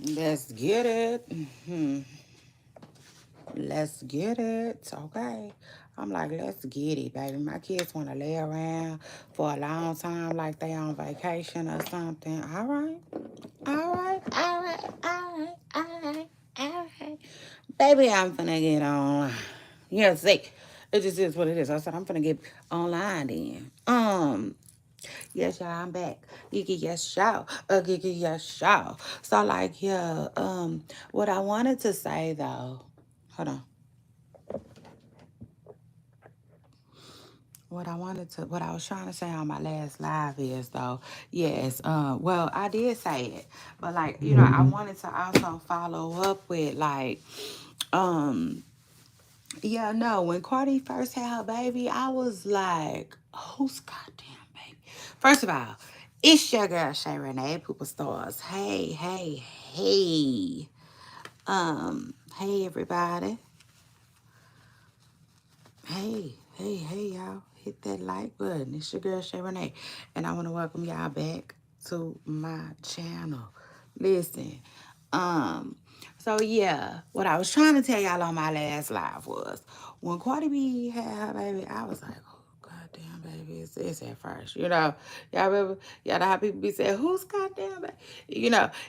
Let's get it. Let's get it. Okay. I'm like, let's get it, baby. My kids want to lay around for a long time like they on vacation or something. All right. All right. All right. All right. All right. All right. Baby, I'm finna get online. Yeah, see. It just is what it is. I said I'm finna get online then. Yes, y'all, I'm back. Gigi, yes, y'all. Gigi, yes, y'all. So, like, yeah, what I wanted to say, though, hold on. What I was trying to say on my last live is, though, yes, well, I did say it, but, like, I wanted to also follow up with, like, um, yeah, no, when Cardi first had her baby, I was like, who's goddamn baby? First of all, it's your girl Shay Renee, Pooper Stars. Hey, hey, hey. Hey everybody. Hey, hey, hey y'all. Hit that like button. It's your girl Shay Renee. And I want to welcome y'all back to my channel. Listen, so yeah, what I was trying to tell y'all on my last live was when Cardi B had her baby, I was like, oh goddamn baby, it's at first. Y'all remember y'all know how people be saying, who's goddamn baby?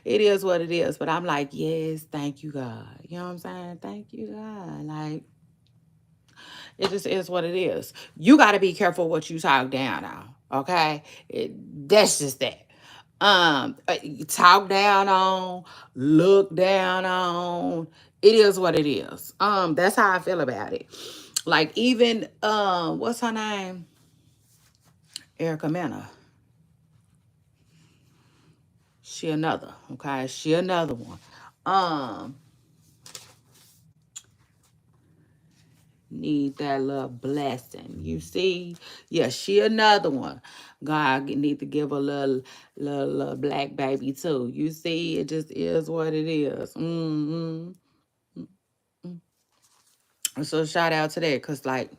It is what it is. But I'm like, yes, thank you, God. You know what I'm saying? Thank you, God. Like, it just is what it is. You got to be careful what you talk down on. Okay, that's just that. Talk down on, look down on. It is what it is. That's how I feel about it. Like even what's her name? Erica Mena. She another. Okay, she another one. Um, Need that little blessing. You see? Yeah, she another one. God need to give a little black baby too. You see? It just is what it is. So shout out to that, because like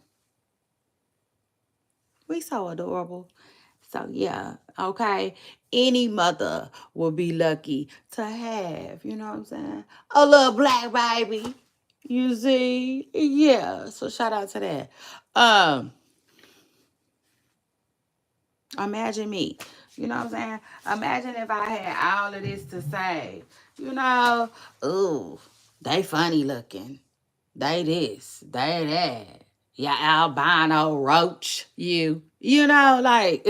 we so adorable. So yeah, okay. Any mother will be lucky to have, you know what I'm saying? A little black baby. You see? Yeah. So shout out to that. Um Imagine me. You know what I'm saying? Imagine if I had all of this to say. Ooh, they funny looking. They this, they that. Yeah, albino roach, you. Like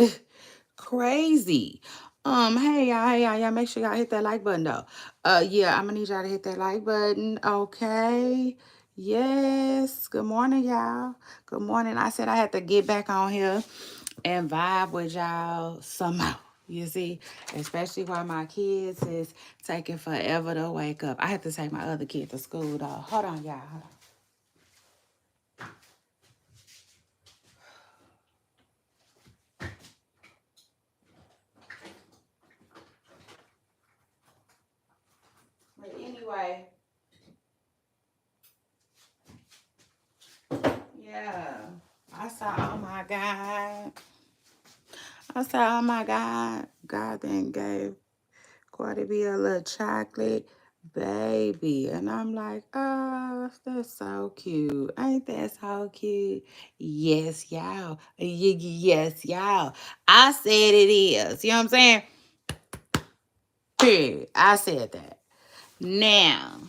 crazy. Hey y'all, make sure y'all hit that like button though. Yeah, I'm gonna need y'all to hit that like button. Okay. Yes. Good morning, y'all. Good morning. I said I had to get back on here and vibe with y'all some more. You see, especially while my kids is taking forever to wake up. I have to take my other kid to school though. Hold on, y'all. Hold on. But anyway, yeah. I saw, oh my God. I said, oh my God. God then gave Cardi B a little chocolate baby. And I'm like, oh, that's so cute. Ain't that so cute? Yes, y'all. Yes, y'all. I said it is. You know what I'm saying? Period. I said that. Now,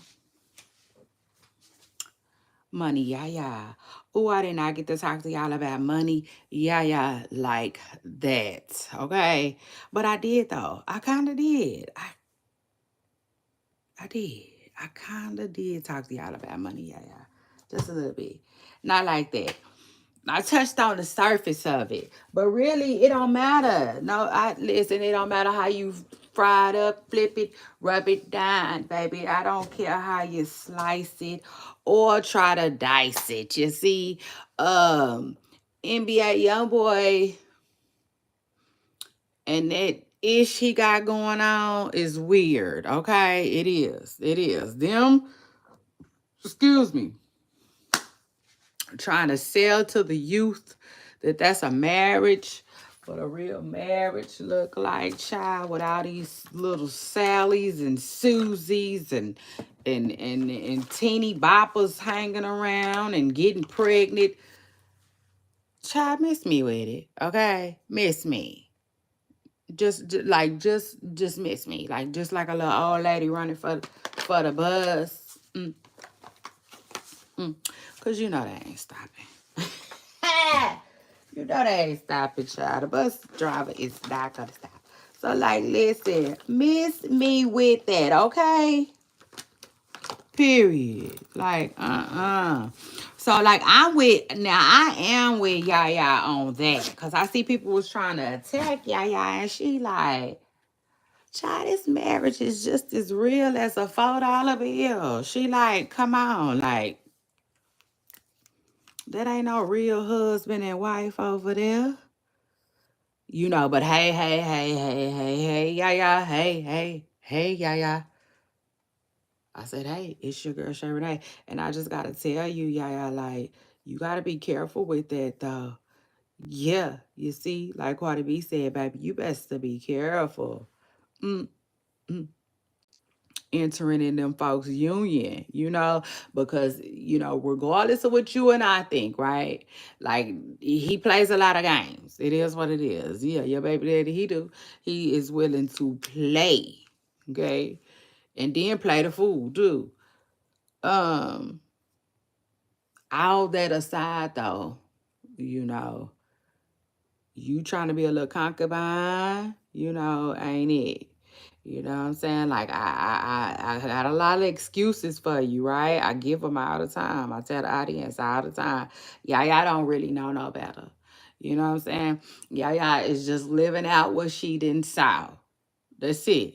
money, yeah. Oh, I did not get to talk to y'all about money, yeah, like that. Okay. But I did though. I kind of did. I did. I kind of did talk to y'all about money, yeah. Just a little bit. Not like that. I touched on the surface of it, but really, it don't matter. No, listen. It don't matter how you fry it up, flip it, rub it down, baby. I don't care how you slice it or try to dice it. You see, NBA YoungBoy and that ish he got going on is weird. Okay, it is. It is them. Excuse me. Trying to sell to the youth that that's a marriage what a real marriage look like, child, with all these little Sallys and Susies and teeny boppers hanging around and getting pregnant. Child, miss me with it, okay? Miss me. Just miss me. Like, just like a little old lady running for the bus. Cause you know they ain't stopping. You know they ain't stopping, child. The bus driver is not gonna stop. So, like, listen, miss me with that, okay? Period. Like, So, like, I am with Yaya on that. Because I see people was trying to attack Yaya, and she like, child, this marriage is just as real as a $4 bill. She like, come on, like, that ain't no real husband and wife over there. But hey, Yaya, hey, Yaya. I said, hey, it's your girl, Shay Renee. And I just got to tell you, Yaya, like, you got to be careful with that, though. Yeah, you see, like Cardi B said, baby, you best to be careful. Mm, mm. Entering in them folks' union, because, regardless of what you and I think, right? Like, he plays a lot of games. It is what it is. Yeah, your baby daddy, he is willing to play, okay? And then play the fool, too. Um, all that aside, though, you know, you trying to be a little concubine, ain't it? You know what I'm saying? Like, I got a lot of excuses for you, right? I give them all the time. I tell the audience all the time, y'all don't really know no better. You know what I'm saying? Yaya is just living out what she didn't saw. That's it.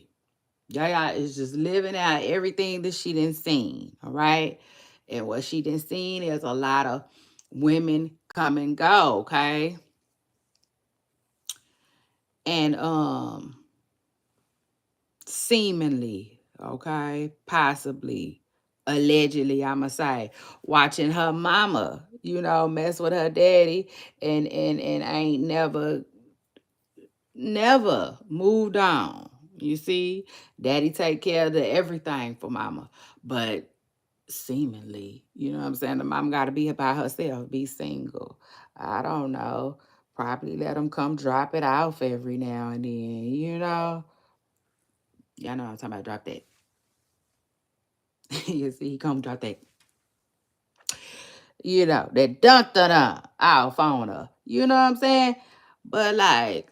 Yaya is just living out everything that she didn't seen, all right? And what she didn't seen is a lot of women come and go, okay? And seemingly, okay, possibly, allegedly, I'ma say, watching her mama, mess with her daddy and ain't never moved on. You see, daddy take care of everything for mama, but seemingly, you know what I'm saying, the mom got to be by herself, be single. I don't know. Probably let them come drop it off every now and then. Y'all know what I'm talking about. Drop that. You see, he come drop that. That dun dun dun off on her. You know what I'm saying? But like,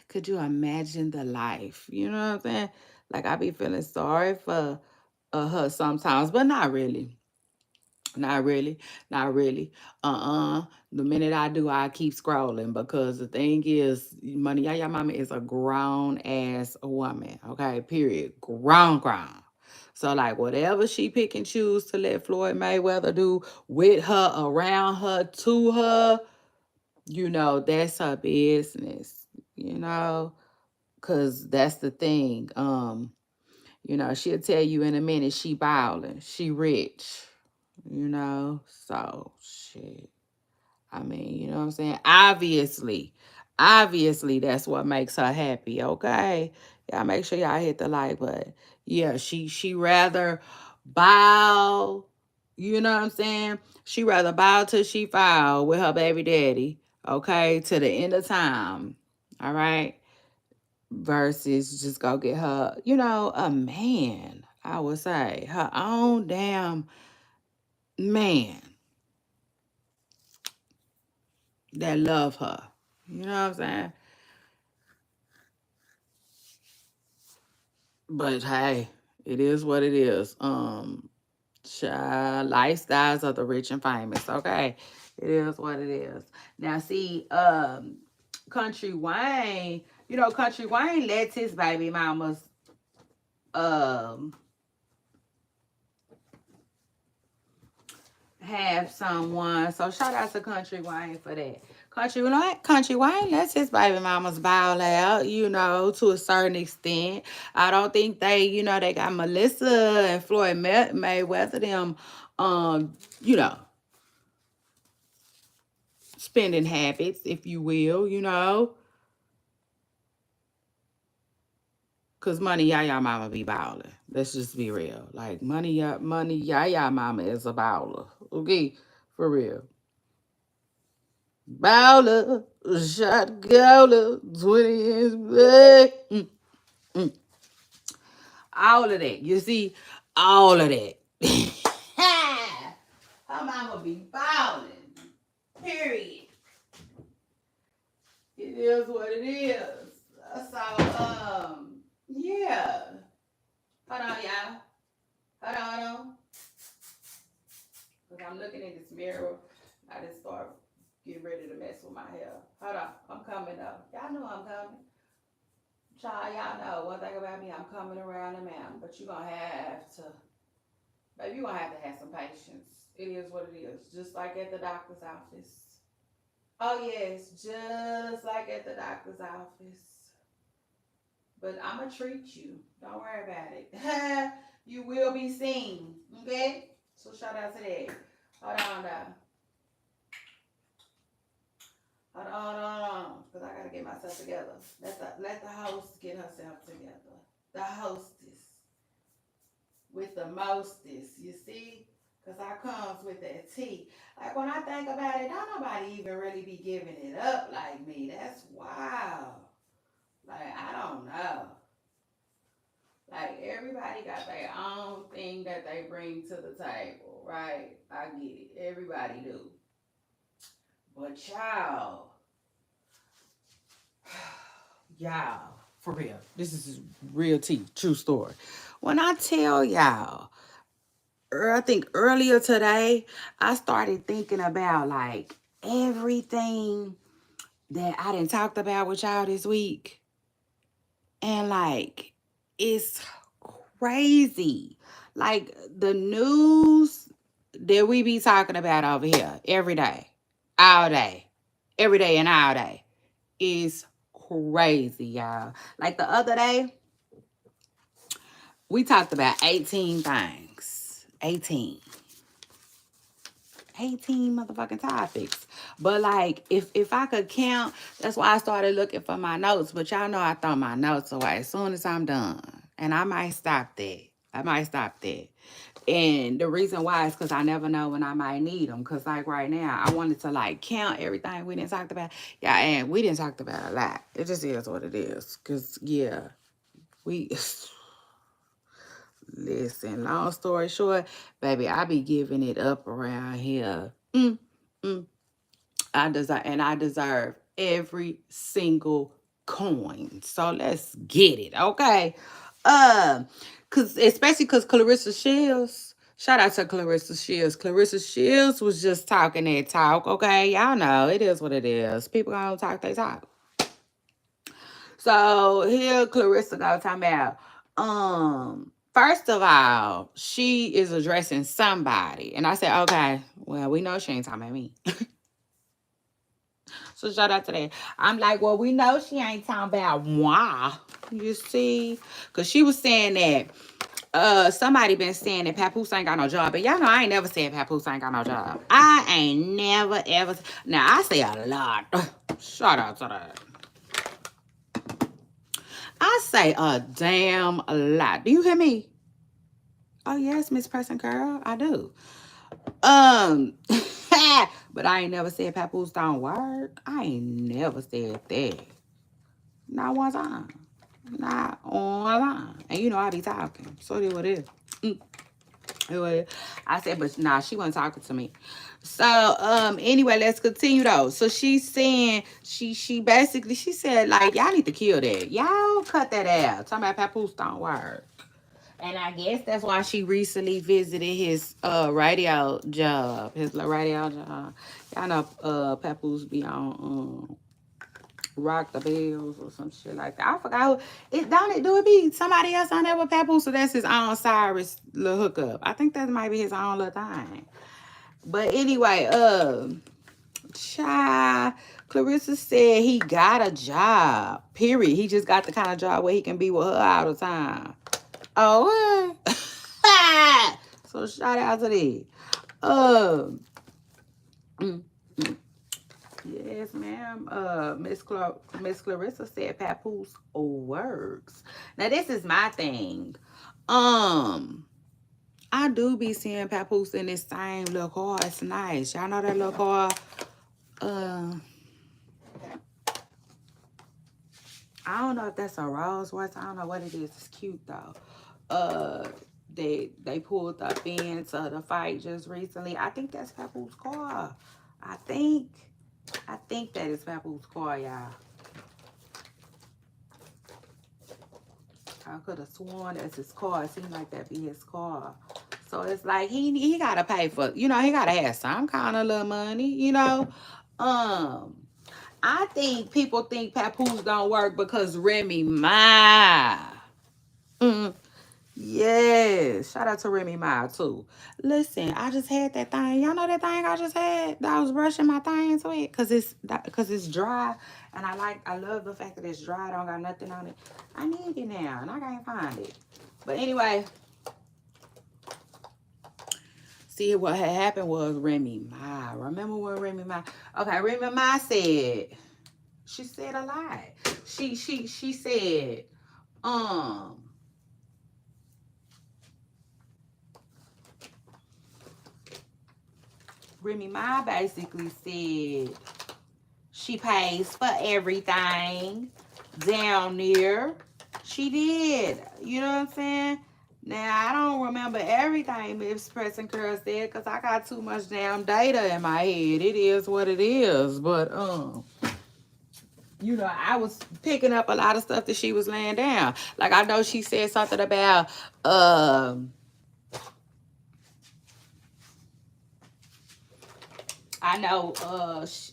could you imagine the life? You know what I'm saying? Like, I be feeling sorry for her sometimes, but not really. Not really. Not really. The minute I do, I keep scrolling because the thing is, Money Yaya Mama is a grown ass woman. Okay, period. Grown. So, like, whatever she pick and choose to let Floyd Mayweather do with her, around her, to her, that's her business. Because that's the thing. She'll tell you in a minute she bowling, she rich. So shit. I mean, you know what I'm saying? Obviously, that's what makes her happy, okay? Y'all make sure y'all hit the like button. Yeah, she rather bow, you know what I'm saying? She rather bow till she fall with her baby daddy, okay, to the end of time. All right? Versus just go get her, a man, I would say. Her own damn man that love her. You know what I'm saying? But hey, it is what it is. Child, lifestyles of the rich and famous. Okay. It is what it is. Now see, Country Wayne, Country Wayne lets his baby mamas um have someone. So shout out to Country Wayne for that. Country Wayne lets his baby mamas bow out, to a certain extent. I don't think they got Melissa and Floyd Mayweather them, you know, spending habits, if you will, you know. Cause money yaya mama be balling. Let's just be real. Like money yaya mama is a baller. Okay, for real. Baller, shot caller, 20 inch back. All of that. You see, all of that. Her mama be balling. Period. It is what it is. So, yeah. Hold on, y'all. Hold on. Because I'm looking in this mirror. I just start getting ready to mess with my hair. Hold on. I'm coming up. Y'all know I'm coming. Child, y'all know one thing about me, I'm coming around the mountain. But you're going to have to, baby, you're going to have some patience. It is what it is. Just like at the doctor's office. Oh, yes. Just like at the doctor's office. But I'm going to treat you. Don't worry about it. You will be seen. Okay? So shout out to that. Hold on now. Hold on. Because I got to get myself together. Let the host get herself together. The hostess. With the mostest. You see? Because I comes with that tea. Like when I think about it, don't nobody even really be giving it up like me. That's wild. Like, I don't know. Like, everybody got their own thing that they bring to the table, right? I get it. Everybody do. But y'all, for real. This is real tea, true story. When I tell y'all, I think earlier today, I started thinking about like everything that I done talked about with y'all this week. And like, it's crazy. Like the news that we be talking about over here every day, all day, every day and all day is crazy, y'all. Like the other day, we talked about 18 things. 18 motherfucking topics. But like if I could count, that's why I started looking for my notes. But y'all know I throw my notes away as soon as I'm done. And I might stop that. And the reason why is because I never know when I might need them. Because like right now, I wanted to like count everything we didn't talk about. Yeah, and we didn't talk about a lot. It just is what it is. Because yeah, we... Listen, long story short, baby, I be giving it up around here. I deserve every single coin. So let's get it, okay? Especially cause Claressa Shields. Shout out to Claressa Shields. Claressa Shields was just talking that talk, okay? Y'all know it is what it is. People gonna talk, they talk. So here Claressa go talking about, first of all, she is addressing somebody. And I said, okay, well, we know she ain't talking about me. So shout out to that. I'm like, well, we know she ain't talking about moi. You see? Because she was saying that somebody been saying that Papoose ain't got no job. But y'all know I ain't never said Papoose ain't got no job. I ain't never, ever. Now, I say a lot. Shout out to that. I say a damn lot. Do you hear me? Oh, yes, Miss Person Girl. I do. But I ain't never said Papoose don't work. I ain't never said that. Not one time. Not online. And you know I be talking. So it what it is. I said, but nah, she wasn't talking to me. So anyway, let's continue though. So she's saying she basically she said like y'all need to kill that. Y'all cut that out. Talking about Papoose don't work. And I guess that's why she recently visited his radio job. His radio job. Y'all know Papoose be on Rock the Bells or some shit like that. I forgot who it don't it do it be somebody else on there with Papoose, so that's his own Cyrus little hookup. I think that might be his own little thing. But anyway, Claressa said he got a job. Period. He just got the kind of job where he can be with her all the time. Oh, so shout out to that. Yes, ma'am. Miss Clarissa said Papoose works. Now this is my thing. Um, I do be seeing Papoose in this same little car. It's nice. Y'all know that little car. Uh, I don't know if that's a Rolls Royce. I don't know what it is. It's cute though. Uh, they pulled up into the fight just recently. I think that's Papoose car. I think. I think that is Papoose car, y'all. I could have sworn that's his car. It seemed like that be his car. So it's like he gotta pay for, he gotta have some kind of little money, Um, I think people think Papoose don't work because Remy Ma. Mm, yes. Shout out to Remy Ma too. Listen, I just had that thing. Y'all know that thing I just had that I was brushing my things with because it's dry and I love the fact that it's dry. I don't got nothing on it. I need it now and I can't find it. But anyway, see what had happened was Remy Ma. Remember when Remy Ma? Okay, Remy Ma said she said a lot. She said um Remy Ma basically said she pays for everything down there. She did. You know what I'm saying? Now, I don't remember everything Miss Pressing Curl said because I got too much damn data in my head. It is what it is. But, I was picking up a lot of stuff that she was laying down. Like, I know she said something about, I know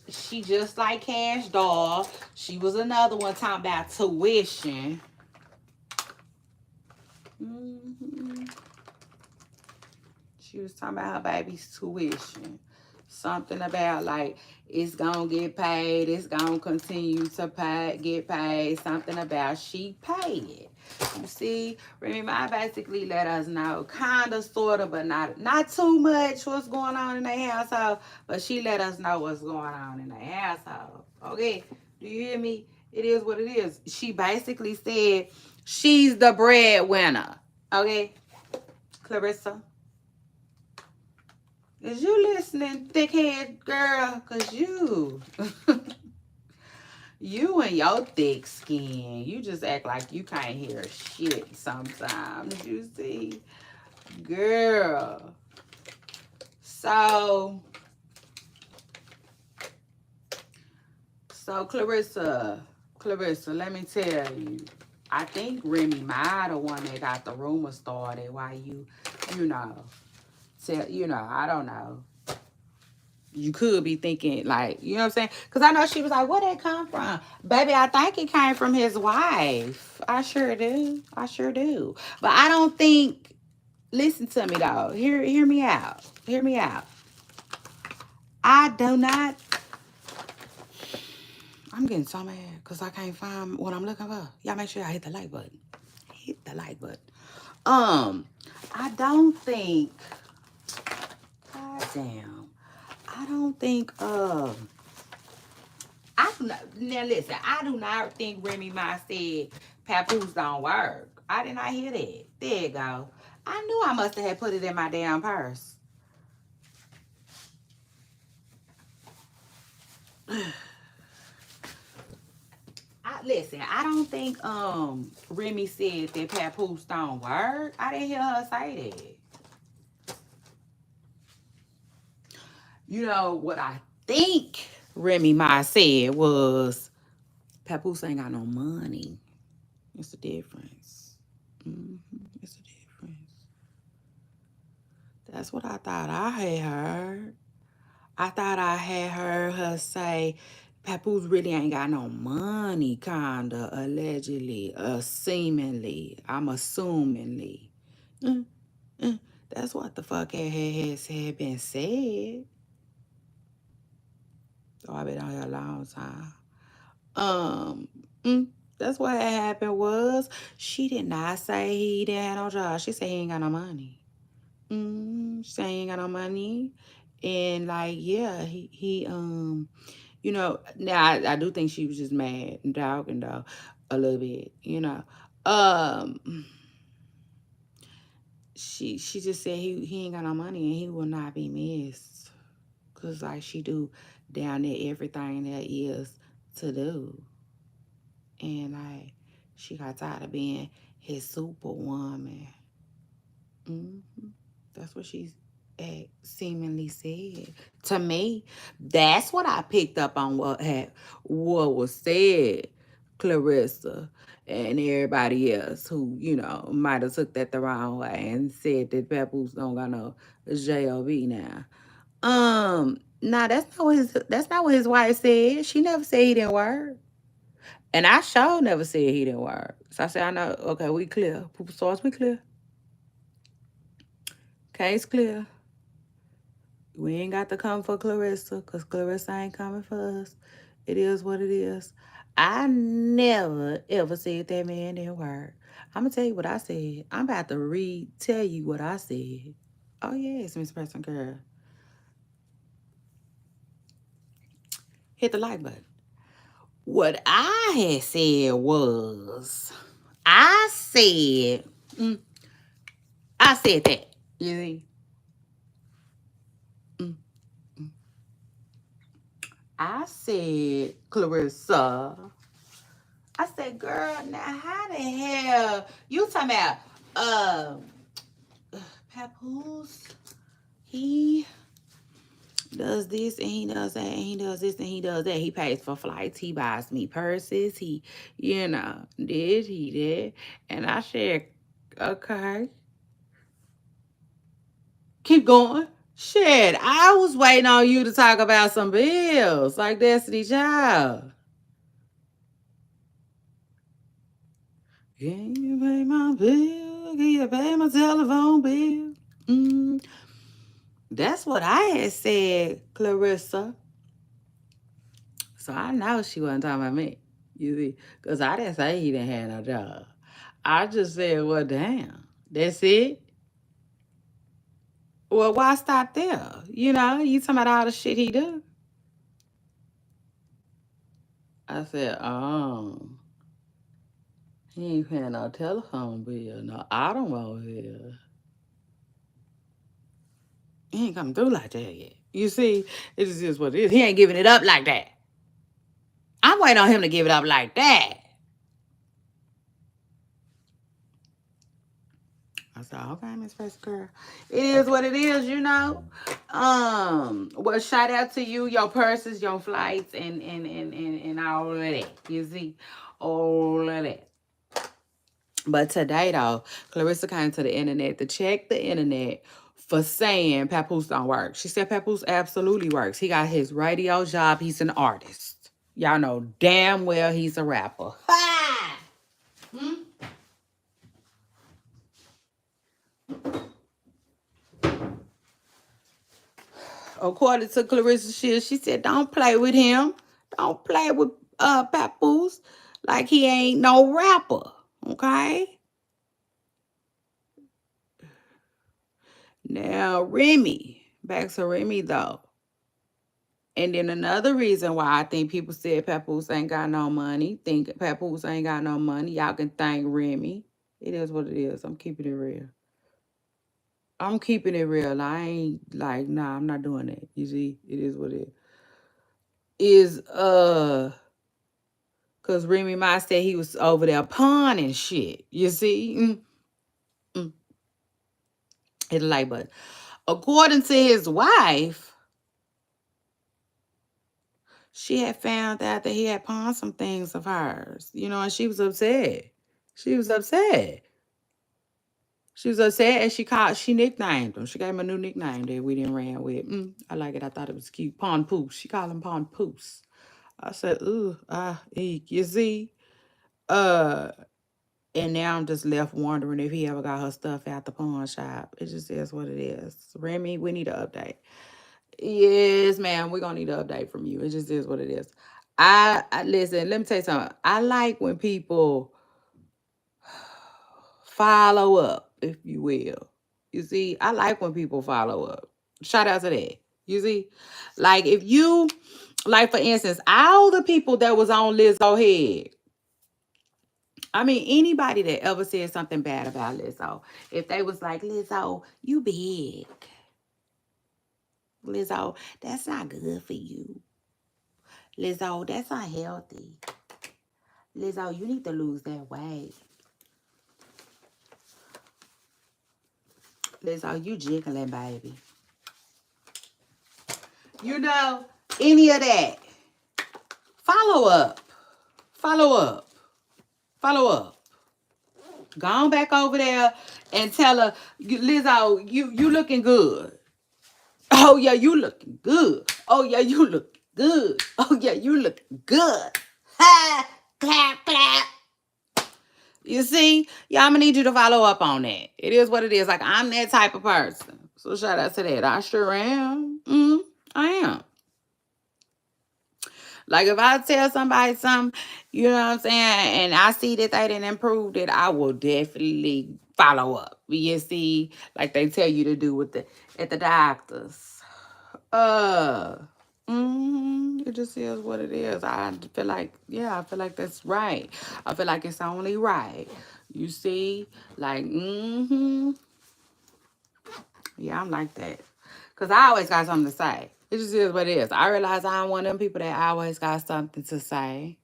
she just like Cash Doll. She was another one talking about tuition. hmm She was talking about her baby's tuition. Something about like it's gonna get paid, it's gonna continue to get paid. Something about she paid it. You see, remember I basically let us know, kinda, sorta, but not too much what's going on in their household. But she let us know what's going on in their household. Okay, do you hear me? It is what it is. She basically said she's the breadwinner. Okay, Clarissa. Is you listening, thickhead girl? Cause you and your thick skin, you just act like you can't hear shit sometimes. You see, girl. So Clarissa, let me tell you. I think Remy Ma the one that got the rumor started. Why you know, I don't know. You could be thinking like, you know what I'm saying? Because I know she was like, where did it come from? Baby, I think it came from his wife. I sure do. I sure do. But I don't think, listen to me though. Hear me out. Hear me out. I do not, I'm getting so mad because I can't find what I'm looking for. Y'all make sure I hit the like button. Hit the like button. I don't think, god damn, I don't think, I do not, now listen, I do not think Remy Ma said Papoose don't work. I did not hear that. There you go. I knew I must have put it in my damn purse. Listen, I don't think Remy said that Papoose don't work. I didn't hear her say that. You know what I think Remy Ma said was Papoose ain't got no money. It's the difference. It's the difference. That's what I thought I had heard. I thought I had heard her say Papoose really ain't got no money, kinda, allegedly, seemingly. I'm assumingly. Mm, That's what the fuck had been said. So I've been on here a long time. Um, that's what had happened was she did not say he didn't have no job. She said he ain't got no money. She said he ain't got no money. And like, yeah, he Now I do think she was just mad and talking though a little bit. Um, she just said he ain't got no money and he will not be missed. Cause like she do down there everything there is to do. And like she got tired of being his superwoman. hmm That's what she's seemingly said to me. That's what I picked up on what was said, Clarissa and everybody else who might have took that the wrong way and said that Papoose don't got no job now. Nah, that's not what his wife said. She never said he didn't work. And I sure never said he didn't work. So I said, I know, okay, we clear. People source, we clear. Case clear. We ain't got to come for Clarissa because Clarissa ain't coming for us. It is what it is. I never ever said that man didn't work. I'm going to tell you what I said. I'm about to tell you what I said. Oh, yes, Miss Person Girl. Hit the like button. What I had said was, I said, mm, I said that. You see? Mm. I said, Clarissa. I said, girl, now how the hell you talking about Papoose? He does this and he does that and he does this and he does that. He pays for flights. He buys me purses. He, he did. And I said, okay, keep going. Shit, I was waiting on you to talk about some bills like Destiny Child. Can you pay my bill? Can you pay my telephone bill? That's what I had said, Clarissa. So I know she wasn't talking about me. You see, because I didn't say he didn't have no job. I just said, well, damn, that's it. Well, why stop there? You talking about all the shit he do. I said, he ain't paying no telephone bill, no automobile. He ain't coming through like that yet. You see, it is just what it is. He ain't giving it up like that. I'm waiting on him to give it up like that. I said, okay, Miss Face Girl. It is what it is. Well, shout out to you, your purses, your flights, and all of that. You see? All of that. But today, though, Clarissa came to the internet to check the internet for saying Papoose don't work. She said Papoose absolutely works. He got his radio job. He's an artist. Y'all know damn well he's a rapper. Ha! Hmm? According to Claressa Sheilds, she said, don't play with him. Don't play with Papoose like he ain't no rapper. Okay? Now, Remy. Back to Remy, though. And then another reason why I think people said Papoose ain't got no money, think Papoose ain't got no money, y'all can thank Remy. It is what it is. I'm keeping it real. I'm keeping it real. I ain't like, nah, I'm not doing that. You see, it is what it is. Cause Remy Ma said he was over there pawning shit. You see? Mm. Hit a like button. According to his wife, she had found out that he had pawned some things of hers. And she was upset. She was upset. She was upset and she nicknamed him. She gave him a new nickname that we didn't ran with. I like it. I thought it was cute. Pawn Poos. She called him Pawn Poos. I said, ooh, eek. You see? And now I'm just left wondering if he ever got her stuff out the pawn shop. It just is what it is. Remy, we need an update. Yes, ma'am. We're going to need an update from you. It just is what it is. I listen, let me tell you something. I like when people follow up, if you will. You see, I like when people follow up. Shout out to that. You see? Like if you Like, for instance, all the people that was on Lizzo head. I mean, anybody that ever said something bad about Lizzo, if they was like, Lizzo, you big. Lizzo, that's not good for you. Lizzo, that's unhealthy. Lizzo, you need to lose that weight. Lizzo, you jiggling, baby. You know, any of that. Follow up. Follow up. Follow up. Go on back over there and tell her, Lizzo, you looking good. Oh yeah, you looking good. Oh yeah, you look good. Oh yeah, you look good. Ha! Clap, clap. You see, y'all, I'm gonna need you to follow up on that. It is what it is. Like, I'm that type of person. So shout out to that. I sure am. I am. Like, if I tell somebody something, you know what I'm saying, and I see that they didn't improve it, I will definitely follow up. You see, like they tell you to do with at the doctors. It just is what it is. I feel like, yeah, I feel like that's right. I feel like it's only right. You see, like, yeah, I'm like that. Because I always got something to say. It just is what it is. I realize I'm one of them people that always got something to say.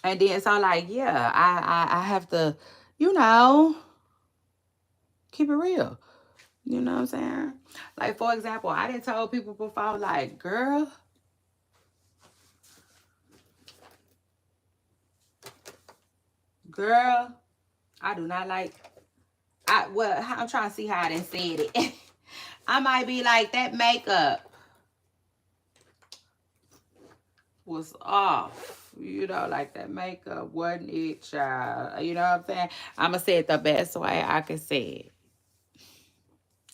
And then, so, like, yeah, I have to, you know, keep it real. You know what I'm saying? Like, for example, I didn't tell people before, like, girl, I do not like, I'm trying to see how I done said it. I might be like, that makeup was off. You know, like, that makeup wasn't it, child. You know what I'm saying? I'm going to say it the best way I can say it.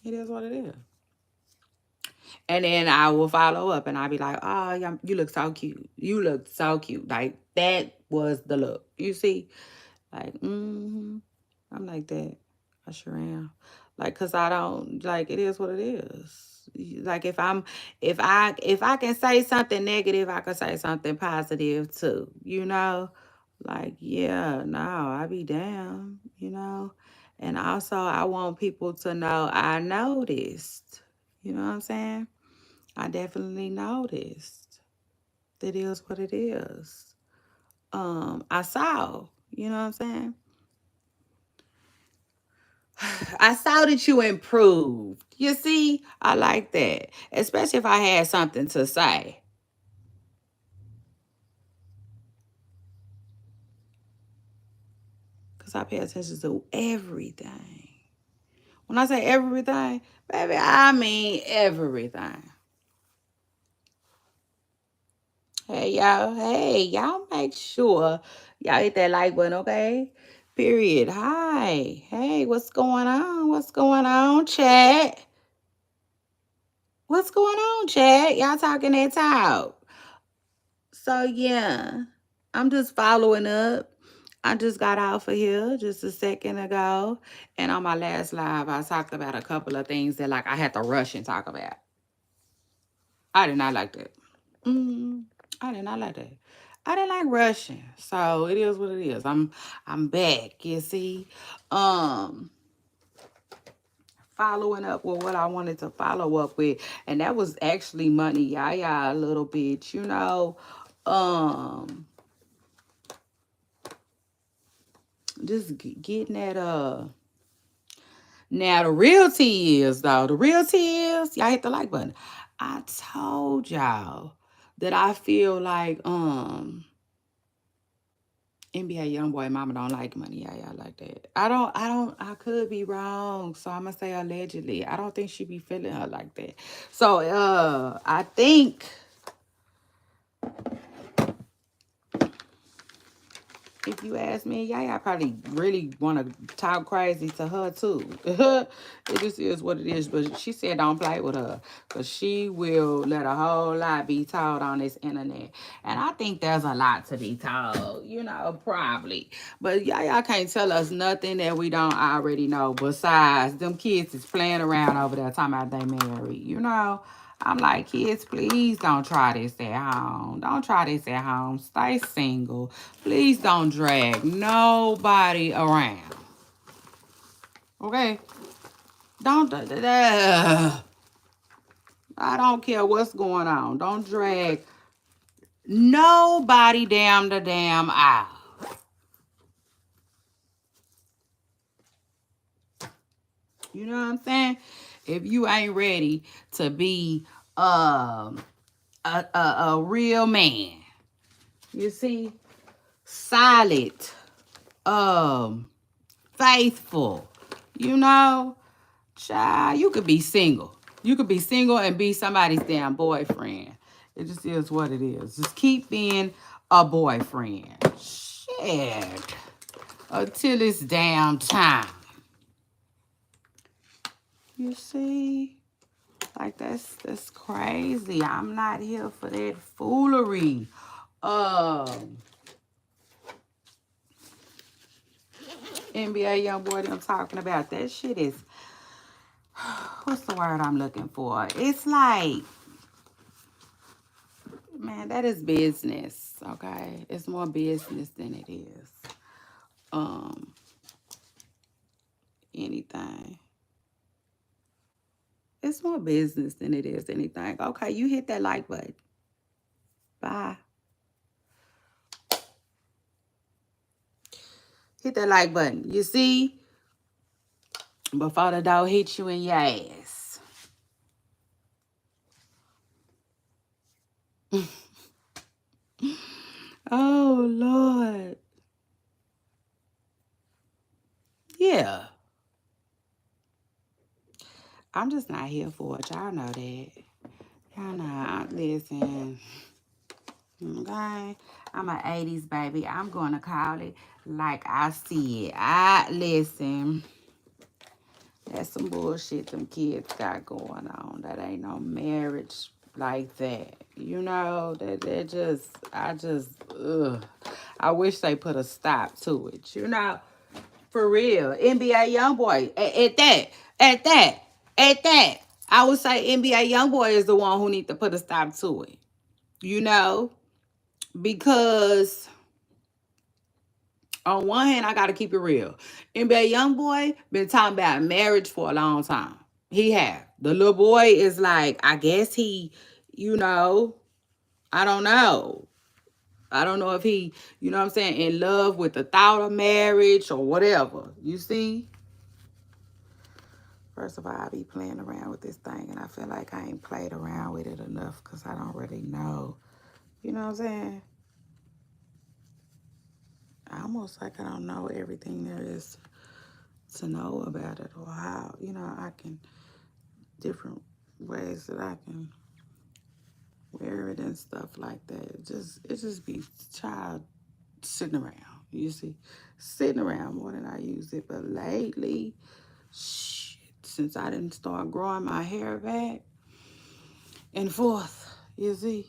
It is what it is. And then I will follow up and I'll be like, oh, you look so cute. You look so cute. Like, that was the look. You see? Like, I'm like that. I sure am. Like, cause I don't, like, it is what it is. Like, if I can say something negative, I can say something positive too. You know? Like, yeah, no, I be down, you know? And also I want people to know I noticed. You know what I'm saying? I definitely noticed. It is what it is. I saw, you know what I'm saying? I saw that you improved. You see, I like that. Especially if I had something to say. Because I pay attention to everything. When I say everything, baby, I mean everything. Hey, y'all make sure y'all hit that like button, okay? Period. Hi. Hey, what's going on? What's going on, chat? What's going on, chat? Y'all talking that talk. So, yeah, I'm just following up. I just got off of here just a second ago. And on my last live, I talked about a couple of things that, like, I had to rush and talk about. I did not like that. I did not like that. I didn't like rushing. So it is what it is. I'm back, you see. Following up with what I wanted to follow up with. And that was actually Money Yaya a little bit, you know. Just getting that now the real tea is though. The real tea is y'all hit the like button. I told y'all that I feel like NBA YoungBoy mama don't like Money Yaya like that. I could be wrong. So I'm gonna say allegedly. I don't think she be feeling her like that. So I think If you ask me, yeah, I probably really want to talk crazy to her too. It just is what it is. But she said don't play with her because she will let a whole lot be told on this internet. And I think there's a lot to be told, you know, probably. But y'all can't tell us nothing that we don't already know besides them kids is playing around over there talking about they married, you know. I'm like, kids, please don't try this at home. Don't try this at home. Stay single. Please don't drag nobody around. Okay? Don't. I don't care what's going on. Don't drag nobody down the damn aisle. You know what I'm saying? If you ain't ready to be a real man, you see, solid, faithful, you know, child, you could be single. You could be single and be somebody's damn boyfriend. It just is what it is. Just keep being a boyfriend. Shit. Until it's damn time. You see? Like that's crazy. I'm not here for that foolery. NBA young boy them talking about that shit is what's the word I'm looking for? It's like, man, that is business, okay? It's more business than it is anything. It's more business than it is anything. Okay, you hit that like button. Bye. Hit that like button. You see? Before the dog hit you in your ass. Oh, Lord. Yeah. I'm just not here for it. Y'all know that. Y'all know. Listen. Okay? I'm an 80s baby. I'm going to call it like I see it. Listen. That's some bullshit them kids got going on. That ain't no marriage like that. You know, ugh. I wish they put a stop to it. You know, for real. NBA Youngboy, at that. I would say NBA Youngboy is the one who need to put a stop to it. You know, because on one hand, I got to keep it real. NBA Youngboy been talking about marriage for a long time. He have. The little boy is like, I guess he, you know, I don't know. I don't know if he, you know what I'm saying, in love with the thought of marriage or whatever. You see? First of all, I be playing around with this thing, and I feel like I ain't played around with it enough because I don't really know. You know what I'm saying? Almost like I don't know everything there is to know about it or how, you know, I can, different ways that I can wear it and stuff like that. It just be child sitting around, you see, sitting around more than I use it. But lately, shit, since I didn't start growing my hair back and forth, you see,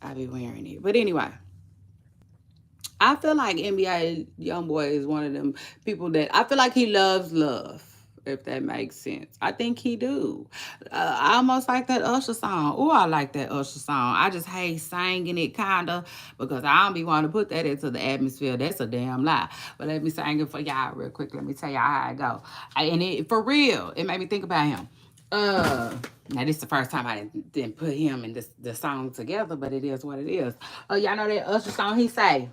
I be wearing it. But anyway, I feel like NBA Youngboy is one of them people that I feel like he loves love, if that makes sense. I think he do. I almost like that Usher song. Oh, I like that Usher song. I just hate singing it, kind of, because I don't be wanting to put that into the atmosphere. That's a damn lie. But let me sing it for y'all real quick. Let me tell y'all how it go. And it, for real, it made me think about him. Now this is the first time I didn't put him and the song together, but it is what it is. Y'all know that Usher song he say,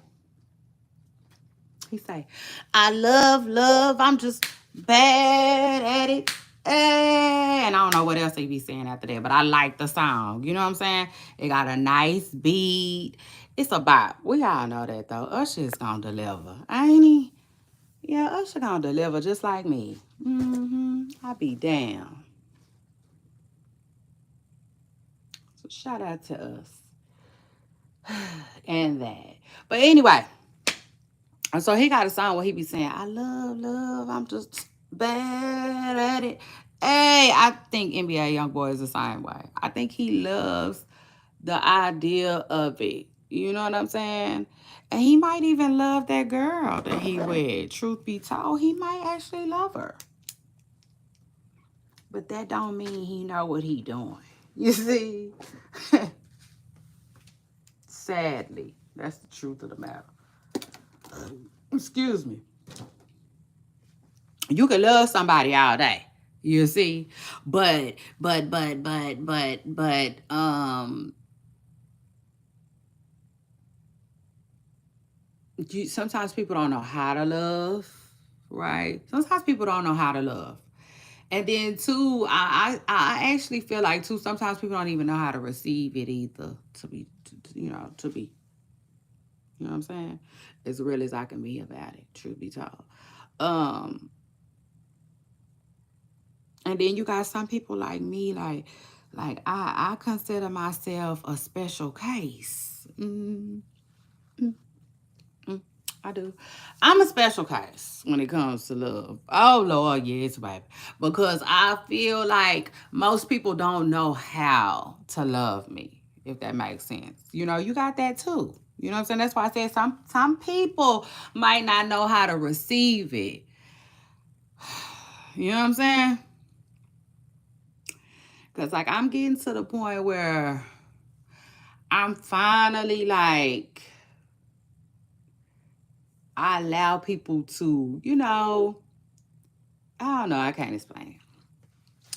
I love, I'm just bad at it. And I don't know what else he be saying after that, but I like the song. You know what I'm saying? It got a nice beat. It's a bop. We all know that, though. Usher is gonna deliver, ain't he? Yeah, Usher gonna deliver just like me. I be damn. So shout out to us. And that. But anyway, And so he got a song where he be saying, I love, love, I'm just bad at it. Hey, I think NBA Youngboy is the same way. I think he loves the idea of it. You know what I'm saying? And he might even love that girl that he with. Truth be told, he might actually love her. But that don't mean he know what he doing. You see? Sadly, that's the truth of the matter. Excuse me. You can love somebody all day. You see? But sometimes people don't know how to love, right? Sometimes people don't know how to love. And then too, I actually feel like too, sometimes people don't even know how to receive it either. You know what I'm saying? As real as I can be about it, truth be told. And then you got some people like me, like I consider myself a special case. I do. I'm a special case when it comes to love. Oh Lord, yes, baby. Because I feel like most people don't know how to love me, if that makes sense. You know, you got that too. You know what I'm saying? That's why I said some people might not know how to receive it. You know what I'm saying? Because like I'm getting to the point where I'm finally like I allow people to, I don't know, I can't explain it.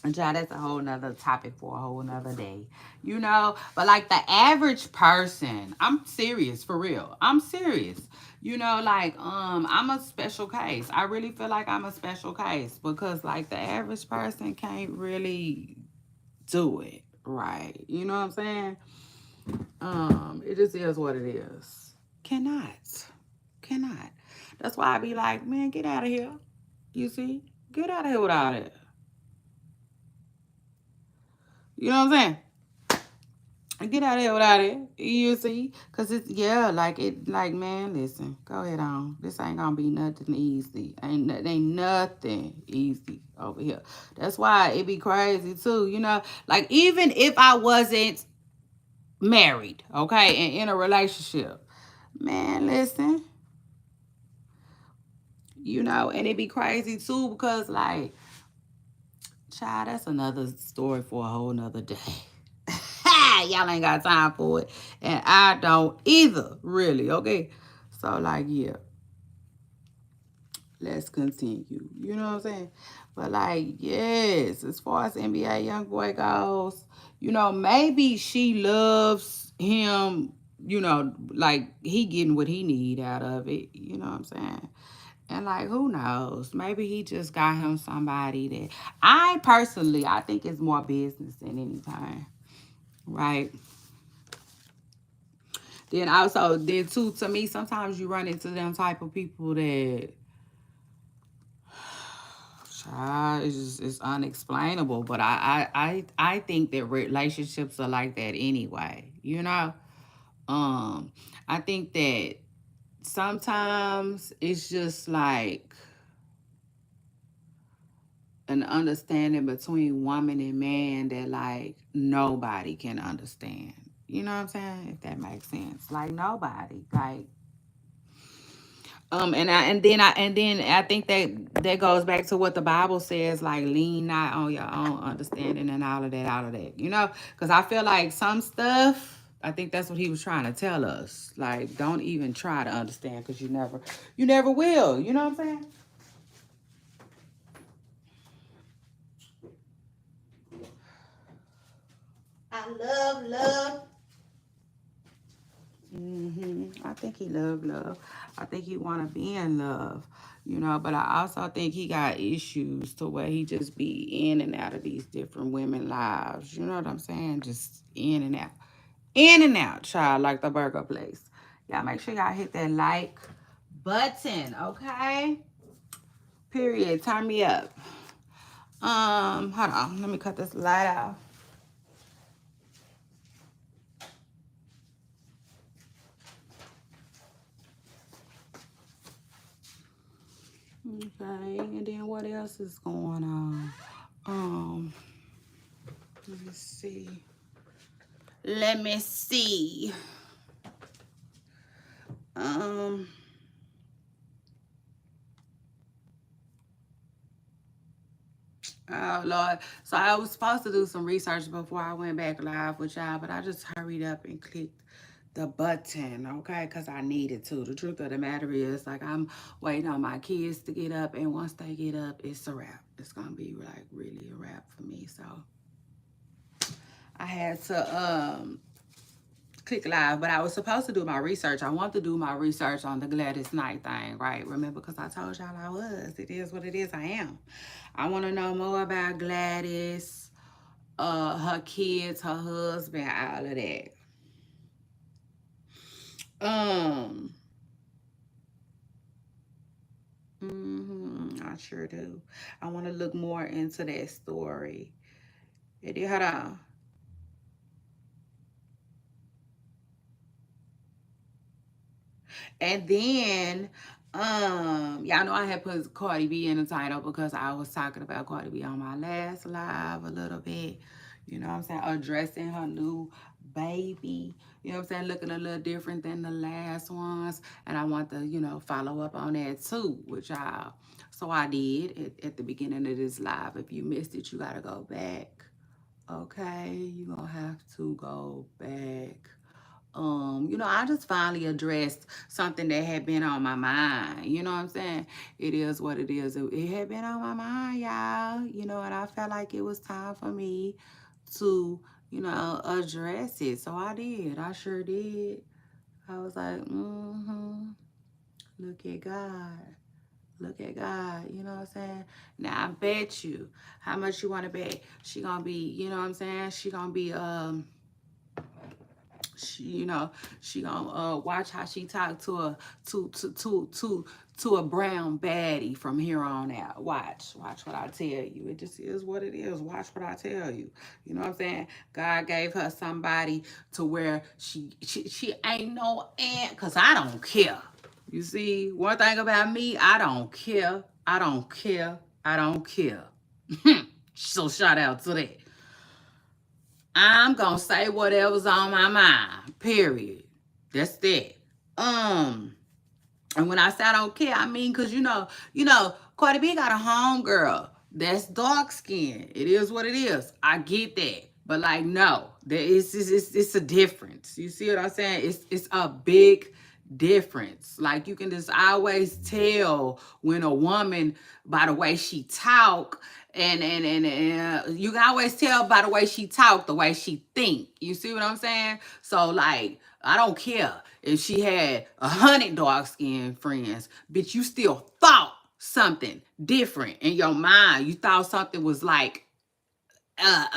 And child, that's a whole nother topic for a whole nother day. But like the average person, I'm serious for real. I'm serious. I'm a special case. I really feel like I'm a special case because like the average person can't really do it right. You know what I'm saying? It just is what it is. Cannot. That's why I be like, man, get out of here. You see? Get out of here with all that. You know what I'm saying? Get out of here without it. You see? Because man, listen, go ahead on. This ain't going to be nothing easy. Ain't nothing easy over here. That's why it be crazy too. Like even if I wasn't married, okay, and in a relationship, man, listen, and it be crazy too because like, child, that's another story for a whole nother day. Y'all ain't got time for it. And I don't either, really, okay? So, like, yeah. Let's continue. You know what I'm saying? But, like, yes, as far as NBA Youngboy goes, maybe she loves him, like, he getting what he need out of it. You know what I'm saying? And, like, who knows? Maybe he just got him somebody that... I think it's more business than anything. Right? Then too, to me, sometimes you run into them type of people that, it's unexplainable. But I think that relationships are like that anyway. I think that sometimes it's just like an understanding between woman and man that like nobody can understand. You know what I'm saying? If that makes sense. Like nobody. Like and then I think that goes back to what the Bible says, like lean not on your own understanding and all of that. Because I feel like some stuff, I think that's what he was trying to tell us. Like, don't even try to understand because you never will. You know what I'm saying? I love. I think he love. I think he want to be in love, but I also think he got issues to where he just be in and out of these different women lives. You know what I'm saying? Just in and out. In and out, child, like the burger place. Y'all make sure y'all hit that like button, okay? Period. Turn me up. Hold on. Let me cut this light off. Okay, and then what else is going on? Um, let me see. Let me see. Um, oh Lord. So I was supposed to do some research before I went back live with y'all, but I just hurried up and clicked the button, okay? Because I needed to. The truth of the matter is, like, I'm waiting on my kids to get up, and once they get up, it's a wrap. It's gonna be like really a wrap for me. So I had to click live, but I was supposed to do my research. I want to do my research on the Gladys Knight thing, right? Remember, because I told y'all I was. It is what it is. I am. I want to know more about Gladys, her kids, her husband, all of that. Um, I sure do. I want to look more into that story. Hold on. And then, y'all know I had put Cardi B in the title because I was talking about Cardi B on my last live a little bit. You know what I'm saying? Addressing her new baby. You know what I'm saying? Looking a little different than the last ones. And I want to, follow up on that too with y'all. So I did at the beginning of this live. If you missed it, you got to go back. Okay? You're going to have to go back. I just finally addressed something that had been on my mind. You know what I'm saying? It is what it is. It had been on my mind, y'all. And I felt like it was time for me to, address it. So I did. I sure did. I was like, look at God. Look at God. You know what I'm saying? Now I bet you how much you want to bet she gonna be, you know what I'm saying? She gonna be she gonna watch how she talk to a brown baddie from here on out. Watch what I tell you. It just is what it is. Watch what I tell you. You know what I'm saying? God gave her somebody to where she ain't no ant, cause I don't care. You see, one thing about me, I don't care. I don't care. I don't care. So shout out to that. I'm gonna say whatever's on my mind. Period. That's that. And when I say I don't care, I mean because Cardi B got a homegirl that's dark skinned. It is what it is. I get that. But like no, it's a difference. You see what I'm saying? It's a big difference. Like you can just always tell when a woman by the way she talk and you can always tell by the way she talk, the way she think. You see what I'm saying? So like I don't care if she had 100 dark skinned friends, bitch, you still thought something different in your mind. You thought something was like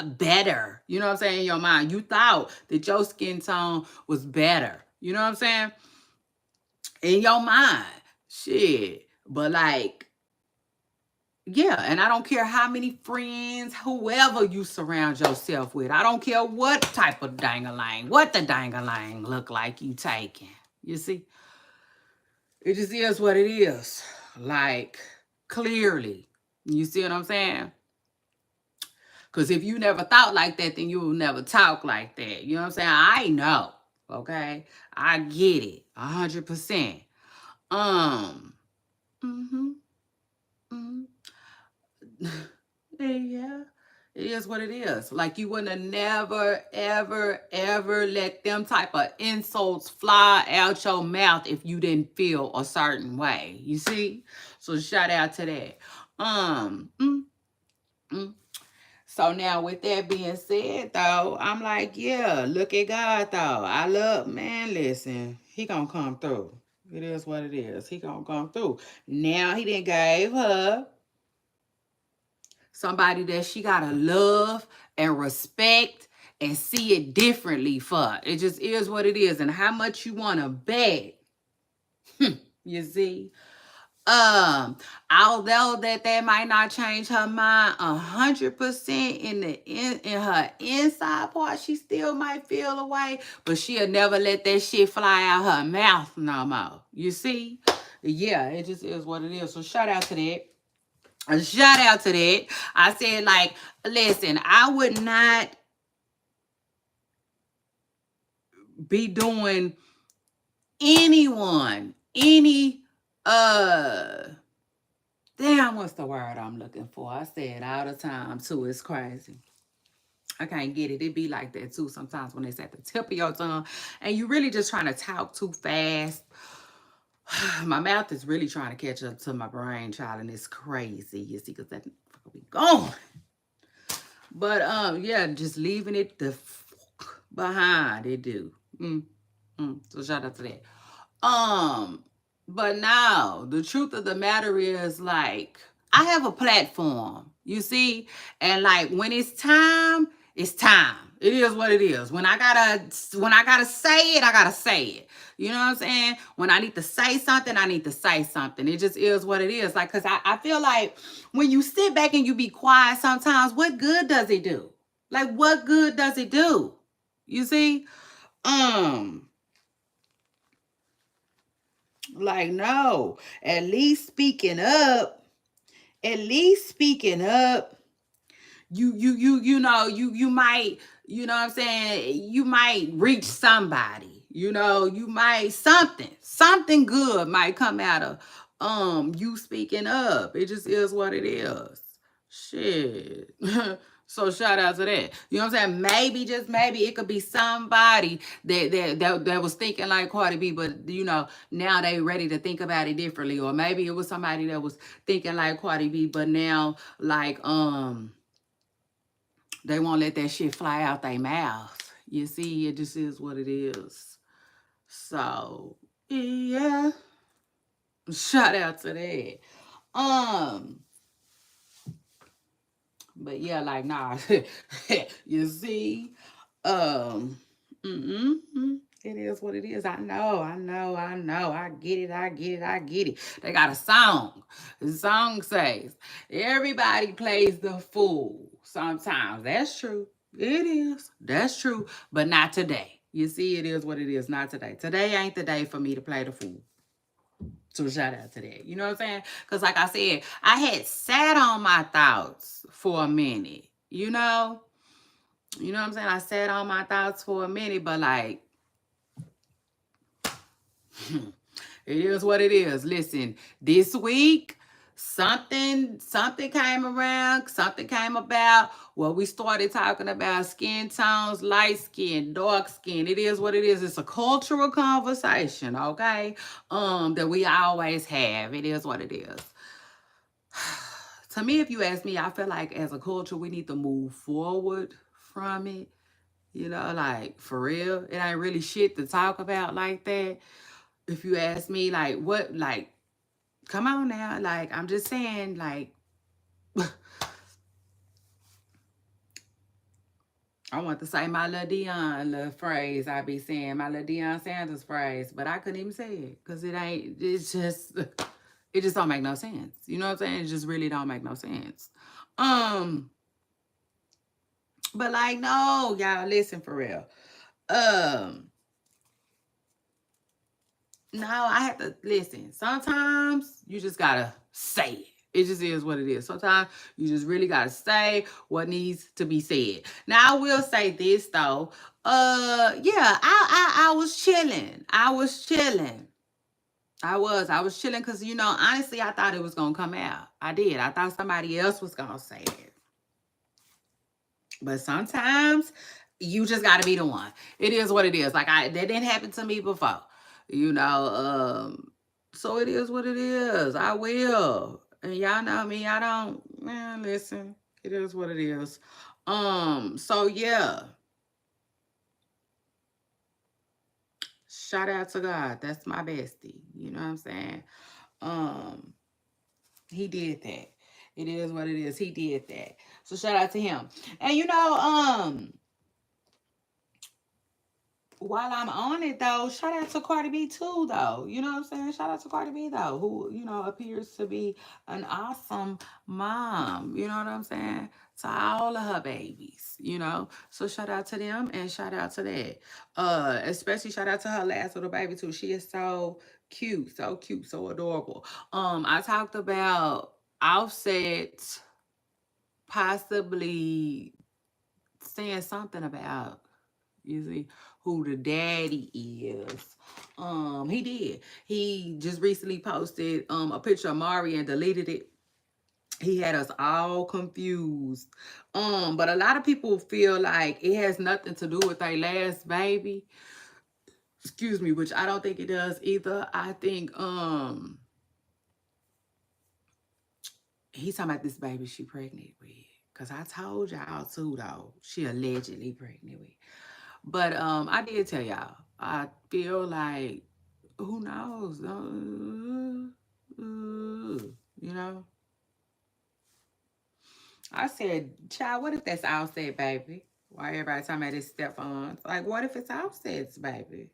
better. You know what I'm saying? In your mind, you thought that your skin tone was better. You know what I'm saying? In your mind, shit. But like, yeah, and I don't care how many friends, whoever you surround yourself with. I don't care what type of dangalang, what the dangalang look like you taking. You see? It just is what it is. Like, clearly. You see what I'm saying? Because if you never thought like that, then you will never talk like that. You know what I'm saying? I know. Okay? I get it. 100%. Um. Mm-hmm. Mm-hmm. Yeah. It is what it is. Like you wouldn't have never, ever, ever let them type of insults fly out your mouth if you didn't feel a certain way. You see? So shout out to that. Um. Mm, mm. So now with that being said though, I'm like, yeah, look at God though. I love, man, listen, he gonna come through. It is what it is. He gonna come through. Now he done gave her somebody that she gotta love and respect and see it differently for. It just is what it is. And how much you wanna bet. You see? Although that might not change her mind 100% in her inside part, she still might feel a way, but she'll never let that shit fly out her mouth no more. You see? yeah, it just is what it is. So shout out to that. A shout out to that. I said, like, listen, I would not be doing anyone any damn, what's the word I'm looking for? I say it all the time too. It's crazy. I can't get it. It be like that too sometimes when it's at the tip of your tongue and you really just trying to talk too fast. My mouth is really trying to catch up to my brain, child, and it's crazy. You see, because that fuck be gone. But yeah, just leaving it the fuck behind. It do. So shout out to that. Um, but now the truth of the matter is, like, I have a platform, you see, and like when it's time, it's time. It is what it is. When I gotta say it, I gotta say it. You know what I'm saying? When I need to say something, I need to say something. It just is what it is. Like, cause I feel like when you sit back and you be quiet sometimes, what good does it do? Like, what good does it do? You see? Um, like, no. At least speaking up, at least speaking up, you might, you know what I'm saying, you might reach somebody, you might, something good might come out of you speaking up. It just is what it is. Shit. So shout out to that. You know what I'm saying? Maybe, just maybe, it could be somebody that was thinking like Cardi B, but now they ready to think about it differently. Or maybe it was somebody that was thinking like Cardi B, but now, like, they won't let that shit fly out their mouth. You see, it just is what it is. So yeah. Shout out to that. Um, but yeah, like, nah. You see, um, it is what it is. I know, I know, I know. I get it, I get it, I get it. They got a song. The song says, everybody plays the fool sometimes. That's true. It is. That's true. But not today. You see, it is what it is. Not today. Today ain't the day for me to play the fool. So shout out to that. You know what I'm saying? Because like I said, I had sat on my thoughts for a minute. You know what I'm saying? I sat on my thoughts for a minute, but like, it is what it is. Listen, this week, something came around, something came about where we started talking about skin tones, light skin, dark skin. It is what it is. It's a cultural conversation, okay? That we always have. It is what it is. To me, if you ask me, I feel like as a culture, we need to move forward from it. Like, for real, it ain't really shit to talk about like that. If you ask me, like, what, like, come on now, like, I'm just saying, like, I want to say my little Dion little phrase I be saying, my little Deion Sanders phrase, but I couldn't even say it because it just don't make no sense. You know what I'm saying? It just really don't make no sense. But like, no, y'all, listen, for real. No, I have to listen. Sometimes you just gotta say it. It just is what it is. Sometimes you just really gotta say what needs to be said. Now I will say this though. Yeah, I was chilling. I was chilling. I was chilling because honestly, I thought it was gonna come out. I did. I thought somebody else was gonna say it. But sometimes you just gotta be the one. It is what it is. Like, that didn't happen to me before. You know, so it is what it is. I will. And y'all know me, I don't, man, listen. It is what it is. So yeah. Shout out to God. That's my bestie. You know what I'm saying? Um, he did that. It is what it is. He did that. So shout out to him. And while I'm on it though, shout out to Cardi B too though. You know what I'm saying? Shout out to Cardi B though, who, appears to be an awesome mom. You know what I'm saying? To all of her babies. So shout out to them and shout out to that. Especially shout out to her last little baby too. She is so Cute, so adorable. I talked about Offset possibly saying something about, you see, who the daddy is. He did. He just recently posted a picture of Mari and deleted it. He had us all confused. But a lot of people feel like it has nothing to do with their last baby. Excuse me, which I don't think it does either. I think he's talking about this baby she pregnant with. Cause I told y'all too though. She allegedly pregnant with. But I did tell y'all. I feel like who knows? You know? I said, child, what if that's Offset, baby? Why everybody talking about this Stephon? Like, what if it's Offset's baby?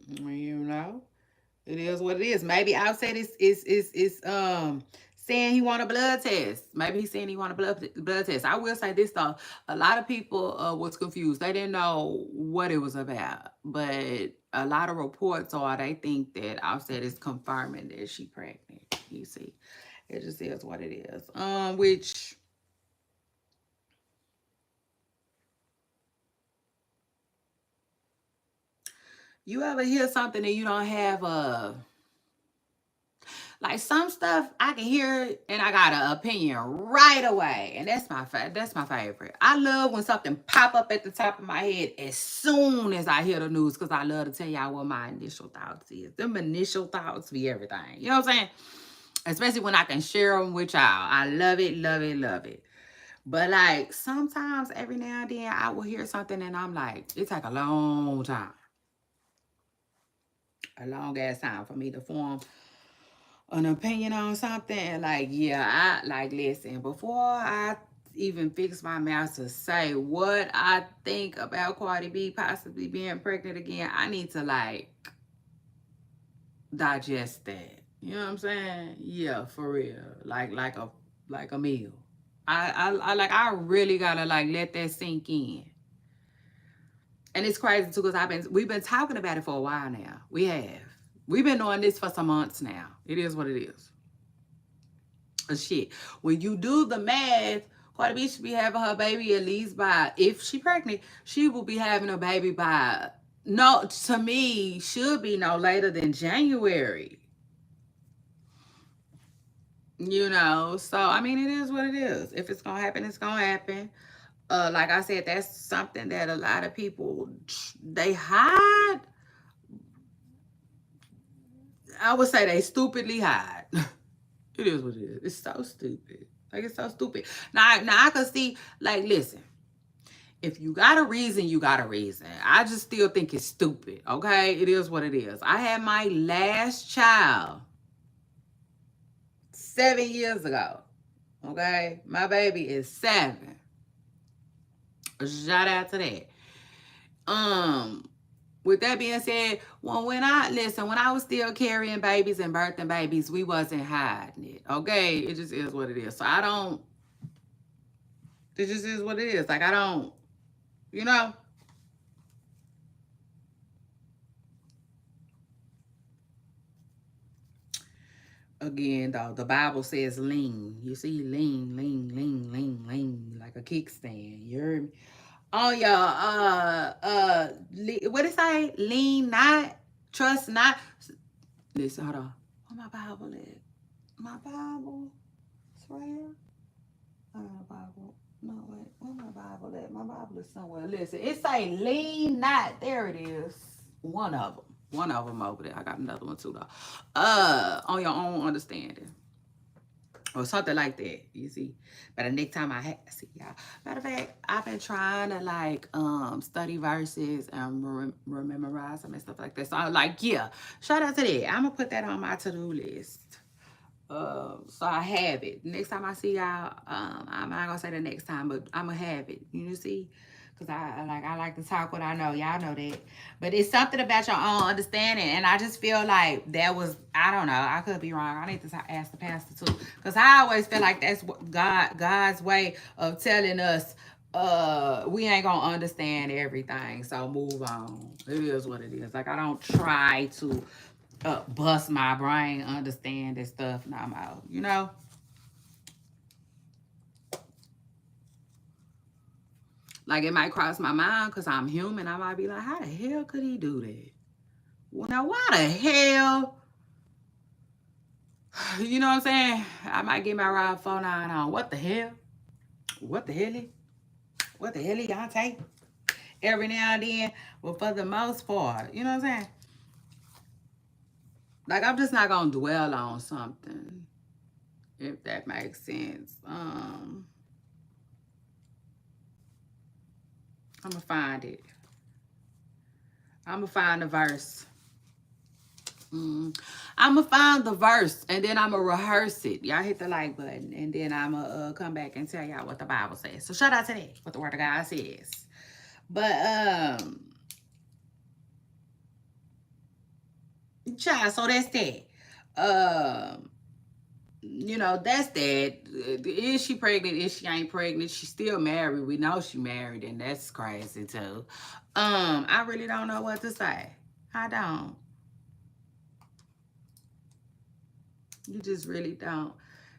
You know? It is what it is. Maybe Offset is saying he want a blood test. Maybe he's saying he want a blood test. I will say this though, a lot of people was confused. They didn't know what it was about, but a lot of reports are they think that Offset is confirming that she pregnant. You see, it just is what it is. Which you ever hear something and you don't have a like some stuff I can hear it and I got an opinion right away, and that's my favorite. I love when something pop up at the top of my head as soon as I hear the news because I love to tell y'all what my initial thoughts is. Them initial thoughts be everything. You know what I'm saying? Especially when I can share them with y'all. I love it, love it, love it. But like sometimes every now and then I will hear something and I'm like, it take a long ass time for me to form an opinion on something. Like, yeah, I like listen, before I even fix my mouth to say what I think about Cardi B possibly being pregnant again, I need to like digest that. You know what I'm saying? Yeah, for real. Like a meal. I like I really gotta like let that sink in. And it's crazy too because we've been talking about it for a while now. We have. We've been doing this for some months now. It is what it is. Shit. When you do the math, Cardi B should be having her baby at least by, if she pregnant, she will be having a baby by, no, to me, should be no later than January. You know, so I mean, it is what it is. If it's gonna happen, it's gonna happen. Like I said, that's something that a lot of people they hide. I would say they stupidly hide. It is what it is. It's so stupid. Like it's so stupid. Now I can see. Like, listen. If you got a reason, you got a reason. I just still think it's stupid. Okay, it is what it is. I had my last child 7 years ago. Okay, my baby is 7. Shout out to that. Um, with that being said, when I listen, when I was still carrying babies and birthing babies, we wasn't hiding it. Okay, it just is what it is. So I don't. It just is what it is. Like I don't. You know. Again, though, the Bible says lean. You see, lean, lean, lean, lean, lean, like a kickstand. You heard me? Oh, yeah. What it say? Lean not, trust not. Listen, hold on. Where my Bible at? My Bible? It's right here. I got a Bible. No, wait. Where my Bible at? My Bible is somewhere. Listen, it say lean not. There it is. One of them. One of them over there. I got another one too, though. On your own understanding. Or something like that, you see. But the next time see y'all. Matter of fact, I've been trying to like study verses and memorize them and stuff like that. So I'm like, yeah, shout out to that. I'm gonna put that on my to-do list. So I have it. Next time I see y'all, I'm not gonna say the next time, but I'm gonna have it. You see, because I like to talk what I know. Y'all know that. But it's something about your own understanding, and I just feel like that was, I don't know, I could be wrong. I need to ask the pastor too, because I always feel like that's what God's way of telling us. we ain't gonna understand everything, so move on. It is what it is. Like, I don't try to bust my brain understand this stuff now I'm out, you know. Like, it might cross my mind because I'm human. I might be like, how the hell could he do that? Well, now why the hell? You know what I'm saying? I might get my ride 49 on. What the hell? What the hell? What the hell he gonna take? Every now and then, but for the most part, you know what I'm saying? Like, I'm just not gonna dwell on something, if that makes sense. I'm gonna find it. I'm gonna find the verse. I'm gonna find the verse and then I'm gonna rehearse it. Y'all hit the like button and then I'm gonna come back and tell y'all what the Bible says. So shout out to that, what the Word of God says. But child, so that's that. You know, that's that. Is she pregnant? Is she ain't pregnant? She's still married. We know she married, and that's crazy too. I really don't know what to say. I don't. You just really don't.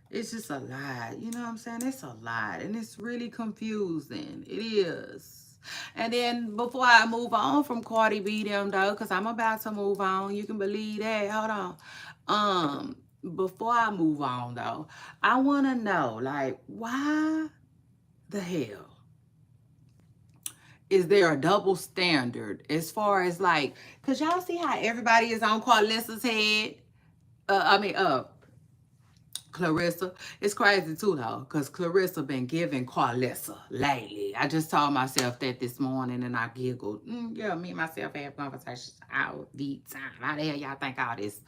It's just a lot. You know what I'm saying? It's a lot. And it's really confusing. It is. And then before I move on from Cardi B them though, because I'm about to move on. You can believe that. Hold on. Before I move on though, I wanna know, like, why the hell is there a double standard as far as like, cause y'all see how everybody is on Claressa's head? Claressa. It's crazy too though, because Claressa been giving Claressa lately. I just told myself that this morning and I giggled. Yeah, me and myself have conversations all the time. How the hell y'all think all this?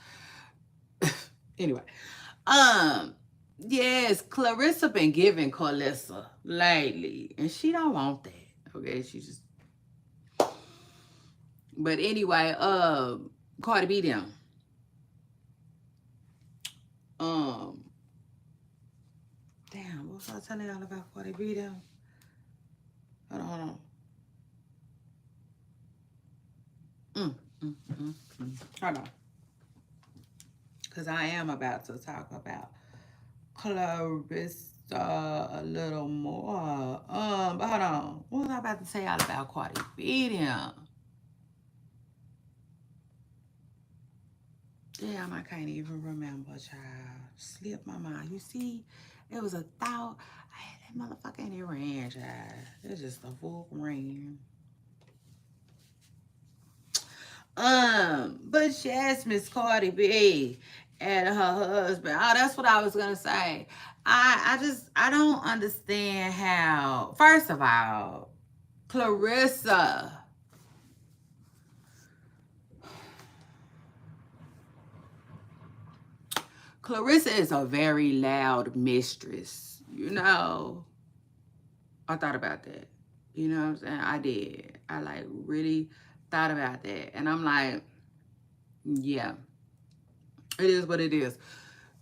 Anyway. Yes, Claressa been giving Claressa lately. And she don't want that. Okay, she just, but anyway, Cardi B them. Damn, what was I telling y'all about Cardi B them? Hold on. Hold on. Because I am about to talk about Claressa a little more. But hold on. What was I about to say all about Cardi B them? Damn, I can't even remember, child. Slipped my mind. You see, it was a thought. I had that motherfucker in there ran, child. It's just a full ran. But yes, Miss Cardi B and her husband. Oh, that's what I was gonna say. I don't understand how. First of all, Claressa. Claressa is a very loud mistress. You know, I thought about that. You know what I'm saying? I did. I like really thought about that. And I'm like, yeah, it is what it is.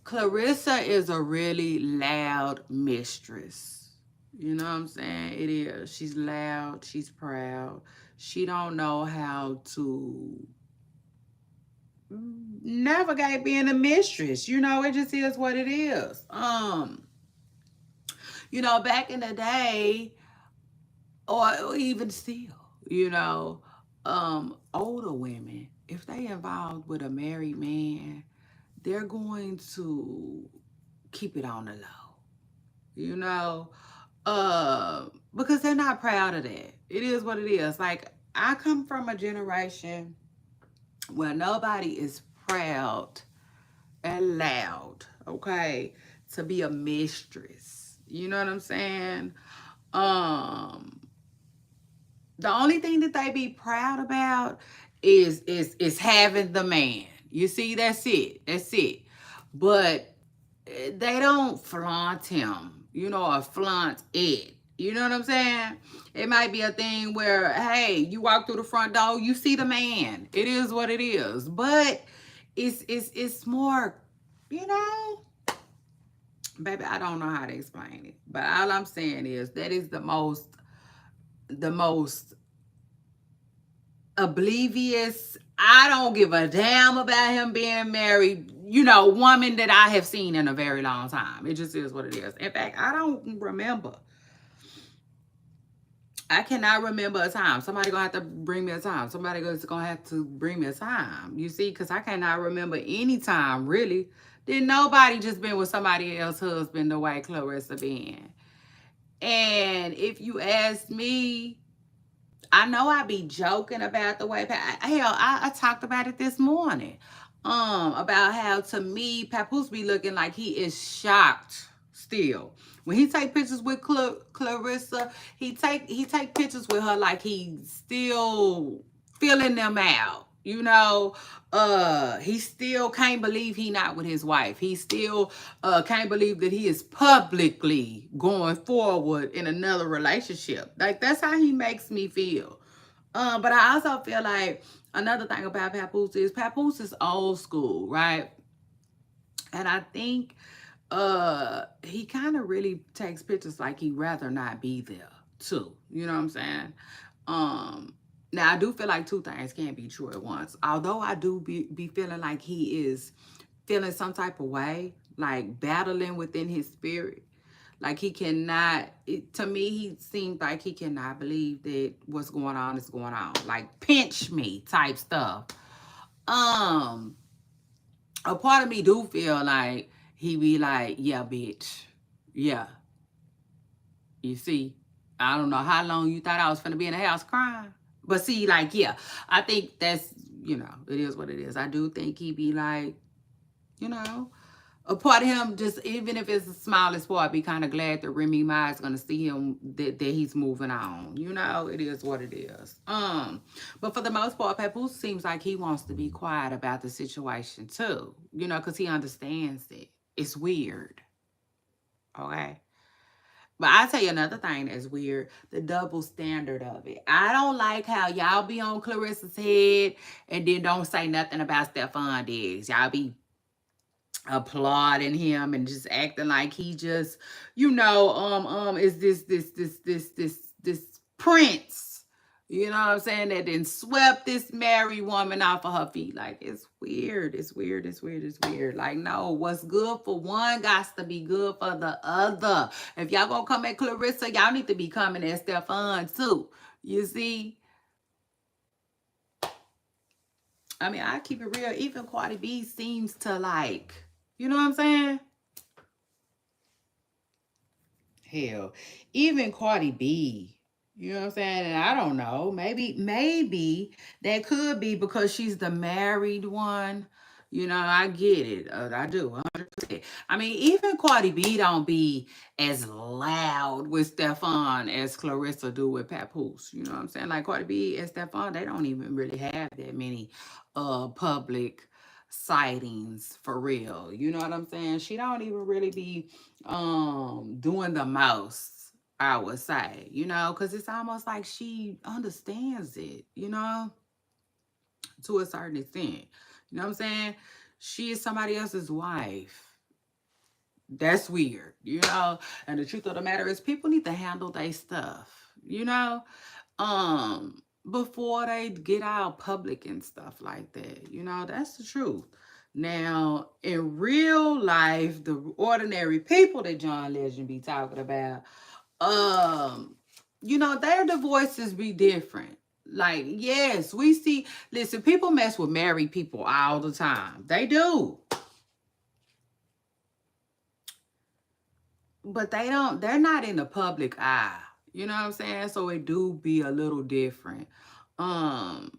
Claressa is a really loud mistress. You know what I'm saying? It is. She's loud. She's proud. She don't know how to navigate being a mistress. You know, it just is what it is. You know, back in the day, or even still, you know, older women, if they involved with a married man, they're going to keep it on the low, you know, because they're not proud of that. It is what it is. Like, I come from a generation where nobody is proud and loud, okay, to be a mistress. You know what I'm saying? The only thing that they be proud about is having the man. You see, that's it. That's it. But they don't flaunt him, you know, or flaunt it. You know what I'm saying? It might be a thing where, hey, you walk through the front door, you see the man. It is what it is. But it's more, you know, baby, I don't know how to explain it. But all I'm saying is that is the most the most oblivious, I don't give a damn about him being married, woman that I have seen in a very long time. It just is what it is. In fact, I cannot remember a time. Somebody gonna have to bring me a time. Somebody is gonna have to bring me a time. You see, because I cannot remember any time really. Did nobody just been with somebody else's husband the way Claressa been? And if you ask me, I know I be joking about the way, hell, I talked about it this morning. About how to me, Papoose be looking like he is shocked still. When he take pictures with Claressa, he take pictures with her like he's still filling them out. He still can't believe he not with his wife. He still can't believe that he is publicly going forward in another relationship. Like, that's how he makes me feel. But I also feel like another thing about Papoose is old school, right? And I think he kind of really takes pictures like he'd rather not be there too. You know what I'm saying? Now I do feel like two things can't be true at once. Although I do be feeling like he is feeling some type of way, like battling within his spirit. Like he cannot, to me, he seems like he cannot believe that what's going on is going on. Like pinch me type stuff. Um, a part of me do feel like he be like, yeah, bitch. Yeah. You see, I don't know how long you thought I was finna be in the house crying. But see, like, yeah, I think that's, it is what it is. I do think he be like, you know, a part of him, just even if it's the smallest part, be kind of glad that Remy Ma is gonna see him, that he's moving on. It is what it is. But for the most part, Papoose seems like he wants to be quiet about the situation too. Because he understands it. It's weird. Okay. But I'll tell you another thing that's weird, the double standard of it. I don't like how y'all be on Claressa's head and then don't say nothing about Stefan Diggs. Y'all be applauding him and just acting like he just, is this prince, what I'm saying, that then swept this married woman off of her feet. Like, it's weird. It's weird. It's weird. It's weird. Like, no, what's good for one got to be good for the other. If y'all gonna come at Claressa, y'all need to be coming at Stefan too. You see? I mean, I keep it real. Even Cardi B seems to like, you know what I'm saying? Hell, even Cardi B, you know what I'm saying? And I don't know. Maybe that could be because she's the married one. I get it. I do, 100%. I mean, even Cardi B don't be as loud with Stefan as Claressa do with Papoose. You know what I'm saying? Like Cardi B and Stefan, they don't even really have that many public sightings for real. You know what I'm saying? She don't even really be doing the most, I would say, because it's almost like she understands it, to a certain extent. You know what I'm saying? She is somebody else's wife. That's weird, and the truth of the matter is people need to handle their stuff, before they get out public and stuff like that. That's the truth. Now, in real life, the ordinary people that John Legend be talking about, their divorces be different. Like, yes, we see, listen, people mess with married people all the time. They do. But they're not in the public eye. You know what I'm saying? So it do be a little different. Then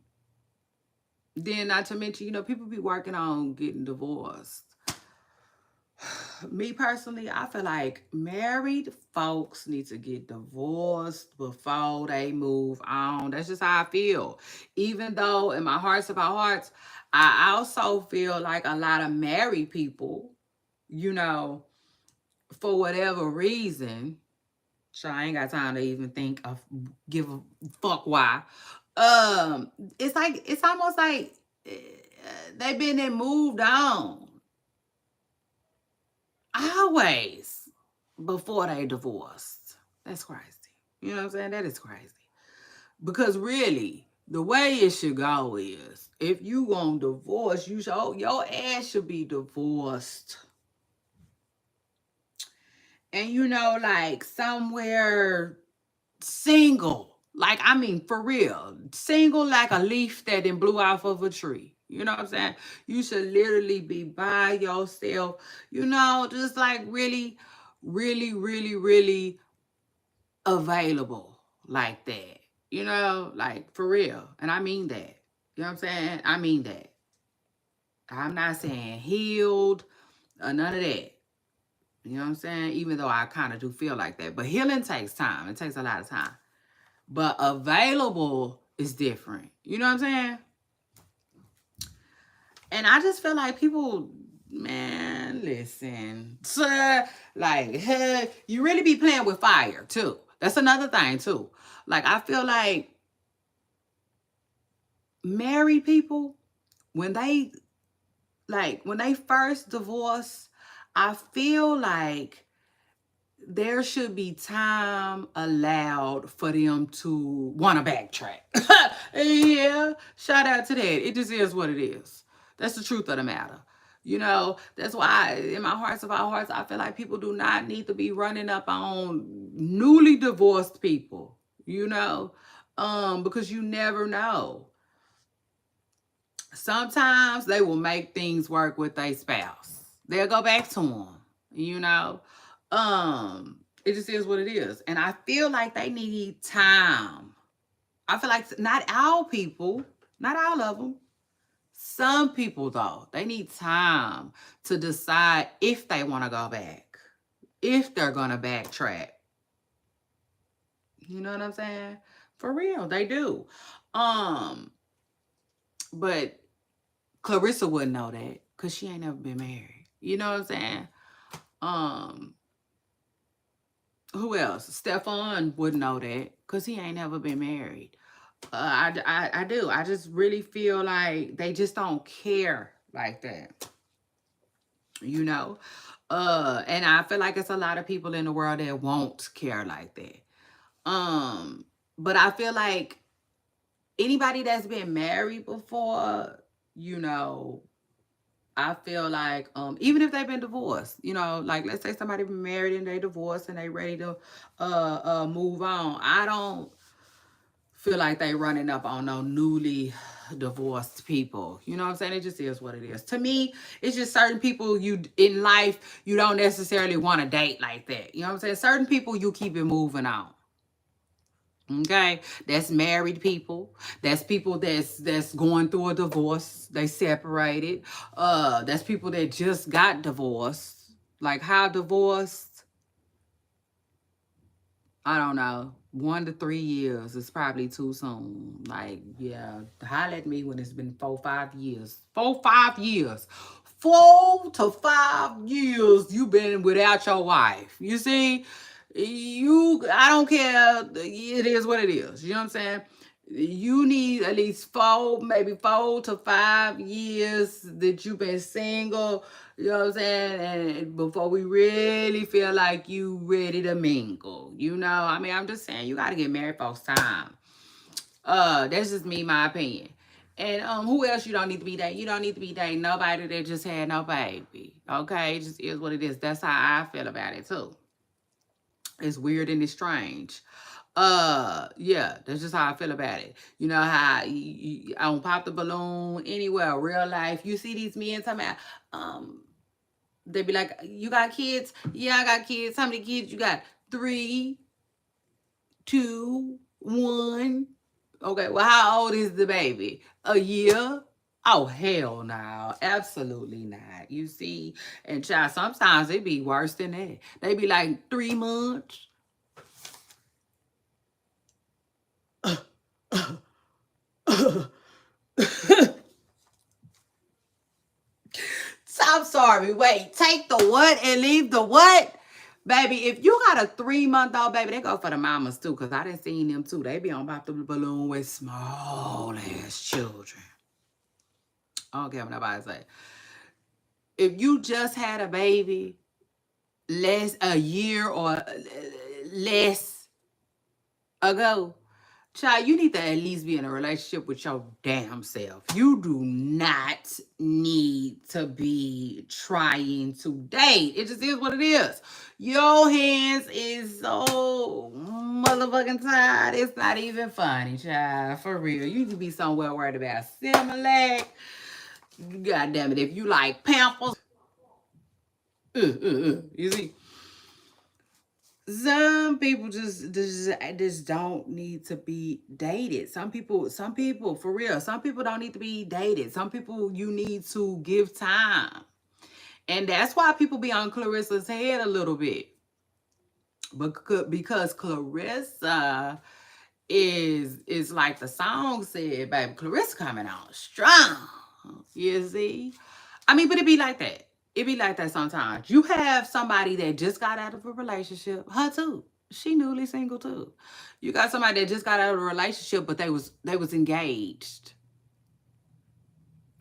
not to mention, people be working on getting divorced. Me personally, I feel like married folks need to get divorced before they move on. That's just how I feel. Even though in my hearts of our hearts, I also feel like a lot of married people, for whatever reason, so I ain't got time to even think of give a fuck why. It's almost like they've been and moved on always before they divorced. That's crazy. You know what I'm saying? That is crazy. Because really, the way it should go is if you want divorce, your ass should be divorced. And like somewhere single. Like, I mean, for real. Single like a leaf that then blew off of a tree. You know what I'm saying? You should literally be by yourself, just like really, really, really, really available like that. Like for real. And I mean that. You know what I'm saying? I mean that. I'm not saying healed or none of that. You know what I'm saying? Even though I kind of do feel like that. But healing takes time. It takes a lot of time. But available is different. You know what I'm saying? And I just feel like people, man, listen. Like, you really be playing with fire, too. That's another thing, too. Like, I feel like married people, when they first divorce, I feel like there should be time allowed for them to want to backtrack. Yeah, shout out to that. It just is what it is. That's the truth of the matter. That's why in my hearts of our hearts, I feel like people do not need to be running up on newly divorced people, because you never know. Sometimes they will make things work with their spouse. They'll go back to them, you know. It just is what it is. And I feel like they need time. I feel like not all people, not all of them. Some people, though, they need time to decide if they want to go back, if they're going to backtrack. You know what I'm saying? For real, they do. But Claressa wouldn't know that because she ain't never been married. You know what I'm saying? Who else? Stefan wouldn't know that because he ain't never been married. I do. I just really feel like they just don't care like that. And I feel like it's a lot of people in the world that won't care like that. But I feel like anybody that's been married before, I feel like even if they've been divorced, like let's say somebody been married and they divorced and they ready to move on. I don't feel like they running up on no newly divorced people. You know what I'm saying? It just is what it is. To me, it's just certain people you in life you don't necessarily want to date like that. You know what I'm saying? Certain people you keep it moving on. Okay, that's married people. That's people that's going through a divorce. They separated. That's people that just got divorced. Like how divorced? I don't know. 1 to 3 years is probably too soon. Like, yeah, holler at me when it's been 4, 5 years. 4, 5 years. 4 to 5 years you've been without your wife. You see? I don't care. It is what it is. You know what I'm saying? You need at least 4, maybe 4 to 5 years that you've been single. You know what I'm saying? And before we really feel like you ready to mingle. I mean, I'm just saying you got to get married folks time. That's just me, my opinion. And who else you don't need to be dating? You don't need to be dating nobody that just had no baby. Okay? It just is what it is. That's how I feel about it too. It's weird and it's strange. Yeah, that's just how I feel about it. You know how I don't pop the balloon anywhere, real life. You see these men talking about, they be like, you got kids? Yeah, I got kids. How many kids you got? 3, 2, 1. Okay, well, how old is the baby? A year? Oh, hell no. Absolutely not. You see? And child, sometimes it be worse than that. They be like 3 months. I'm sorry. Wait, take the what and leave the what? Baby, if you got a 3-month-old baby, they go for the mamas too, because I done seen them too. They be on pop the balloon with small ass children. I don't care what nobody say. If you just had a baby a year or less ago, Child, you need to at least be in a relationship with your damn self. You do not need to be trying to date. It just is what it is. Your hands is so motherfucking tired. It's not even funny, child. For real. You can be somewhere worried about Similac. God damn it. If you like Pampers. You see? Some people just don't need to be dated. Some people for real, some people don't need to be dated. Some people you need to give time. And that's why people be on Clarissa's head a little bit. Because Clarissa is like the song said, baby, Clarissa coming on strong. You see? I mean, but it be like that. It be like that sometimes. You have somebody that just got out of a relationship. Her too. She newly single too. You got somebody that just got out of a relationship, but they was engaged.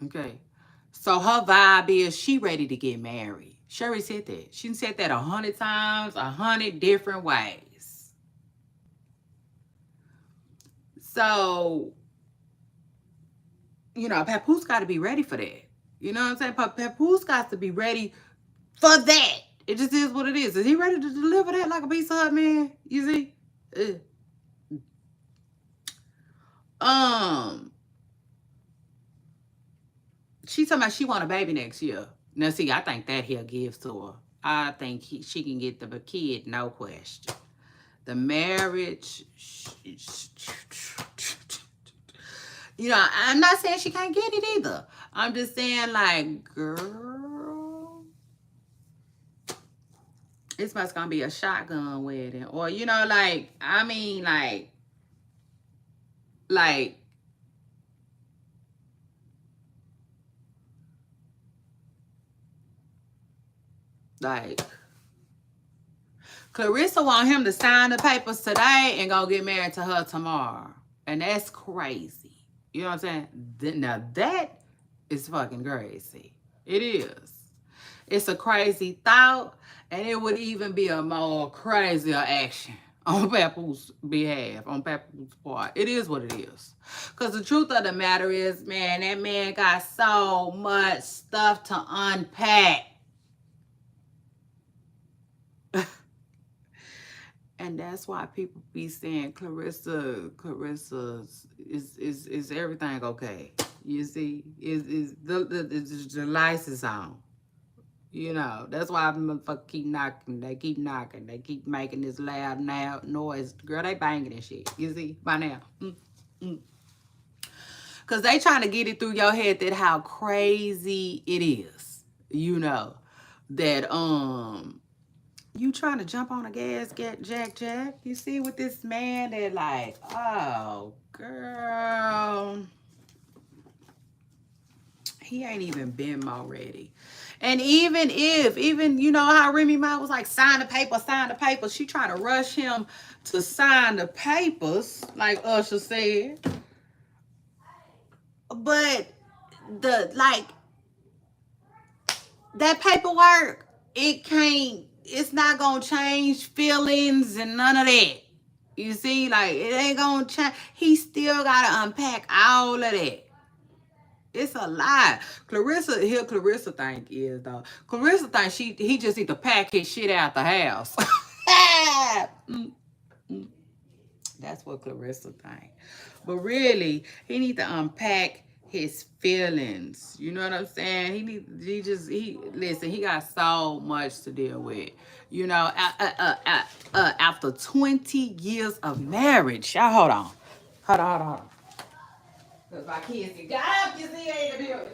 Okay. So her vibe is she ready to get married. Sherry said that. She said that 100 times, 100 different ways. So, you know, Papoose got to be ready for that. You know what I'm saying? Papoose got to be ready for that. It just is what it is. Is he ready to deliver that like a piece of hot man? You see? She talking about she want a baby next year. Now, see, I think that here gives to her. I think she can get the kid, no question. The marriage, you know, I'm not saying she can't get it either. I'm just saying, like, girl, it's just gonna be a shotgun wedding, or you know, like, I mean, like. Clarissa want him to sign the papers today and go get married to her tomorrow. And that's crazy. You know what I'm saying? Now that is fucking crazy. It is. It's a crazy thought, and it would even be a more crazier action on Papoose behalf, on Papoose part. It is what it is. Because the truth of the matter is, man, that man got so much stuff to unpack. And that's why people be saying Clarissa is everything okay? You see, is the lights is on. You know, that's why I motherfuckers keep knocking. They keep knocking. They keep making this loud noise. Girl, they banging and shit. You see, by now. Because they trying to get it through your head that how crazy it is. You know, that you trying to jump on a gas, get jack. You see, with this man, they're like, oh, girl, he ain't even been already. And even you know how Remy Ma was like, sign the paper. She trying to rush him to sign the papers, like Usher said. But that paperwork, it's not gonna change feelings and none of that. You see, like, it ain't gonna change. He still gotta unpack all of that. It's a lie. Clarissa think is though. Clarissa thinks he just need to pack his shit out the house. That's what Clarissa think. But really, he need to unpack his feelings. You know what I'm saying? Listen, he got so much to deal with. You know, after 20 years of marriage. Y'all hold on. Because my kids get got up, you see, ain't the building.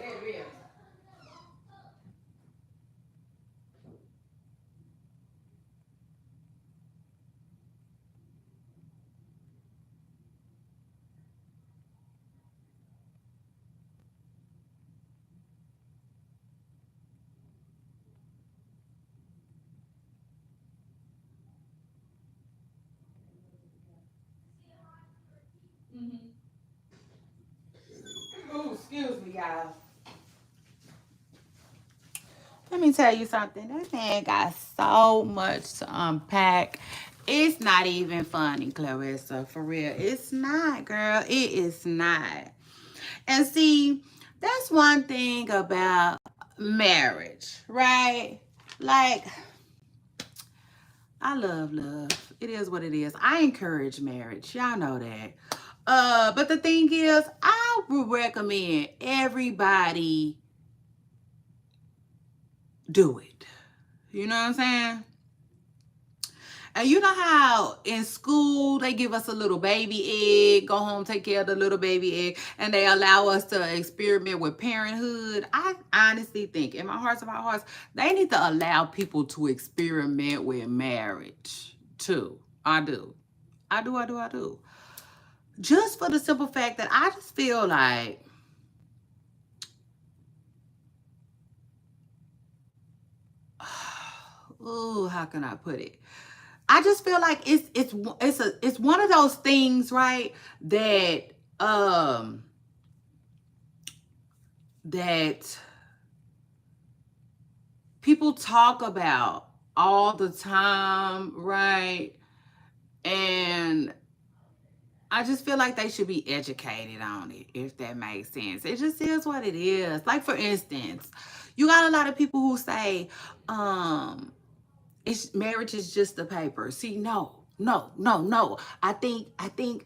Ooh, excuse me, y'all. Let me tell you something. That man got so much to unpack. It's not even funny, Claressa, for real. It's not, girl. It is not. And see, that's one thing about marriage, right? Like, I love love. It is what it is. I encourage marriage. Y'all know that. But the thing is, I would recommend everybody do it. You know what I'm saying? And you know how in school they give us a little baby egg, go home, take care of the little baby egg, and they allow us to experiment with parenthood? I honestly think, in my hearts of my hearts, they need to allow people to experiment with marriage too. I do. I do. Just for the simple fact that I just feel like, oh, how can I put it? I just feel like it's one of those things, right? That people talk about all the time, right? And I just feel like they should be educated on it, if that makes sense. It just is what it is. Like, for instance, you got a lot of people who say, it's marriage is just a paper. See, no. I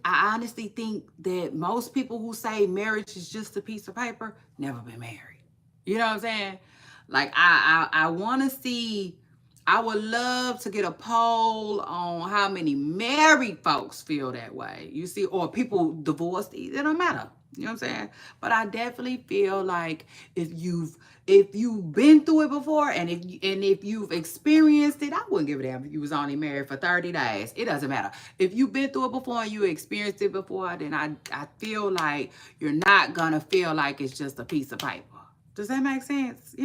honestly think that most people who say marriage is just a piece of paper never been married. You know what I'm saying? Like, I want to see. I would love to get a poll on how many married folks feel that way. You see, or people divorced. It don't matter. You know what I'm saying? But I definitely feel like if you've been through it before, and if you've experienced it, I wouldn't give a damn if you was only married for 30 days. It doesn't matter. If you've been through it before and you experienced it before, then I feel like you're not gonna feel like it's just a piece of paper. Does that make sense?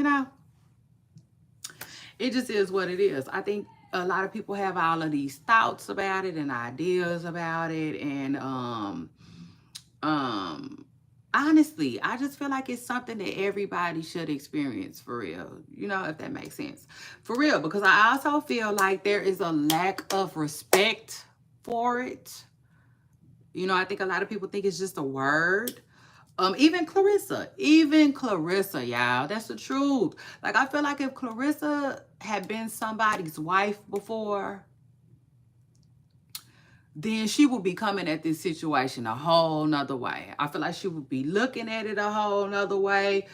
It just is what it is. I think a lot of people have all of these thoughts about it and ideas about it, and um honestly, I just feel like it's something that everybody should experience, for real. If that makes sense. For real, because I also feel like there is a lack of respect for it. I think a lot of people think it's just a word. Even Claressa, y'all, that's the truth. Like, I feel like if Claressa had been somebody's wife before, then she would be coming at this situation a whole nother way. I feel like she would be looking at it a whole nother way,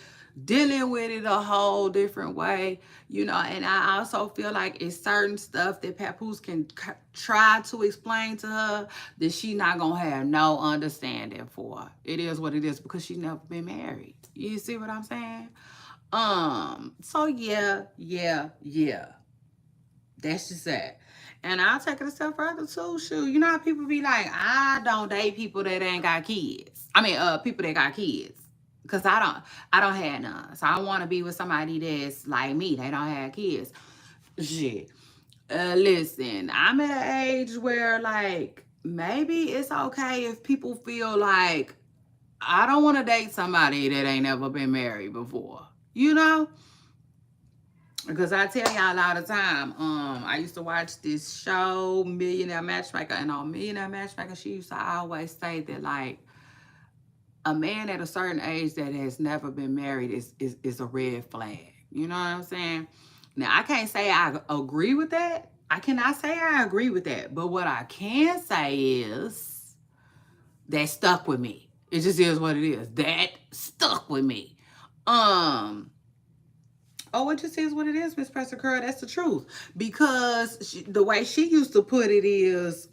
dealing with it a whole different way, and I also feel like it's certain stuff that Papoose can try to explain to her that she not gonna have no understanding for. It is what it is, because she never been married. You see what I'm saying? So yeah. That's just that. And I'll take it a step further too. Shoot, you know how people be like, I don't date people that ain't got kids. I mean, people that got kids. Cause I don't have none. So I want to be with somebody that's like me. They don't have kids. Shit. Listen, I'm at an age where, like, maybe it's okay if people feel like I don't want to date somebody that ain't never been married before. You know? Because I tell y'all all the time, I used to watch this show, Millionaire Matchmaker, and on Millionaire Matchmaker, she used to always say that, like, a man at a certain age that has never been married is a red flag. You know what I'm saying? Now, I can't say I agree with that. I cannot say I agree with that. But what I can say is that stuck with me. It just is what it is. That stuck with me. Oh, it just is what it is, Miss Preston Curl. That's the truth. Because the way she used to put it is,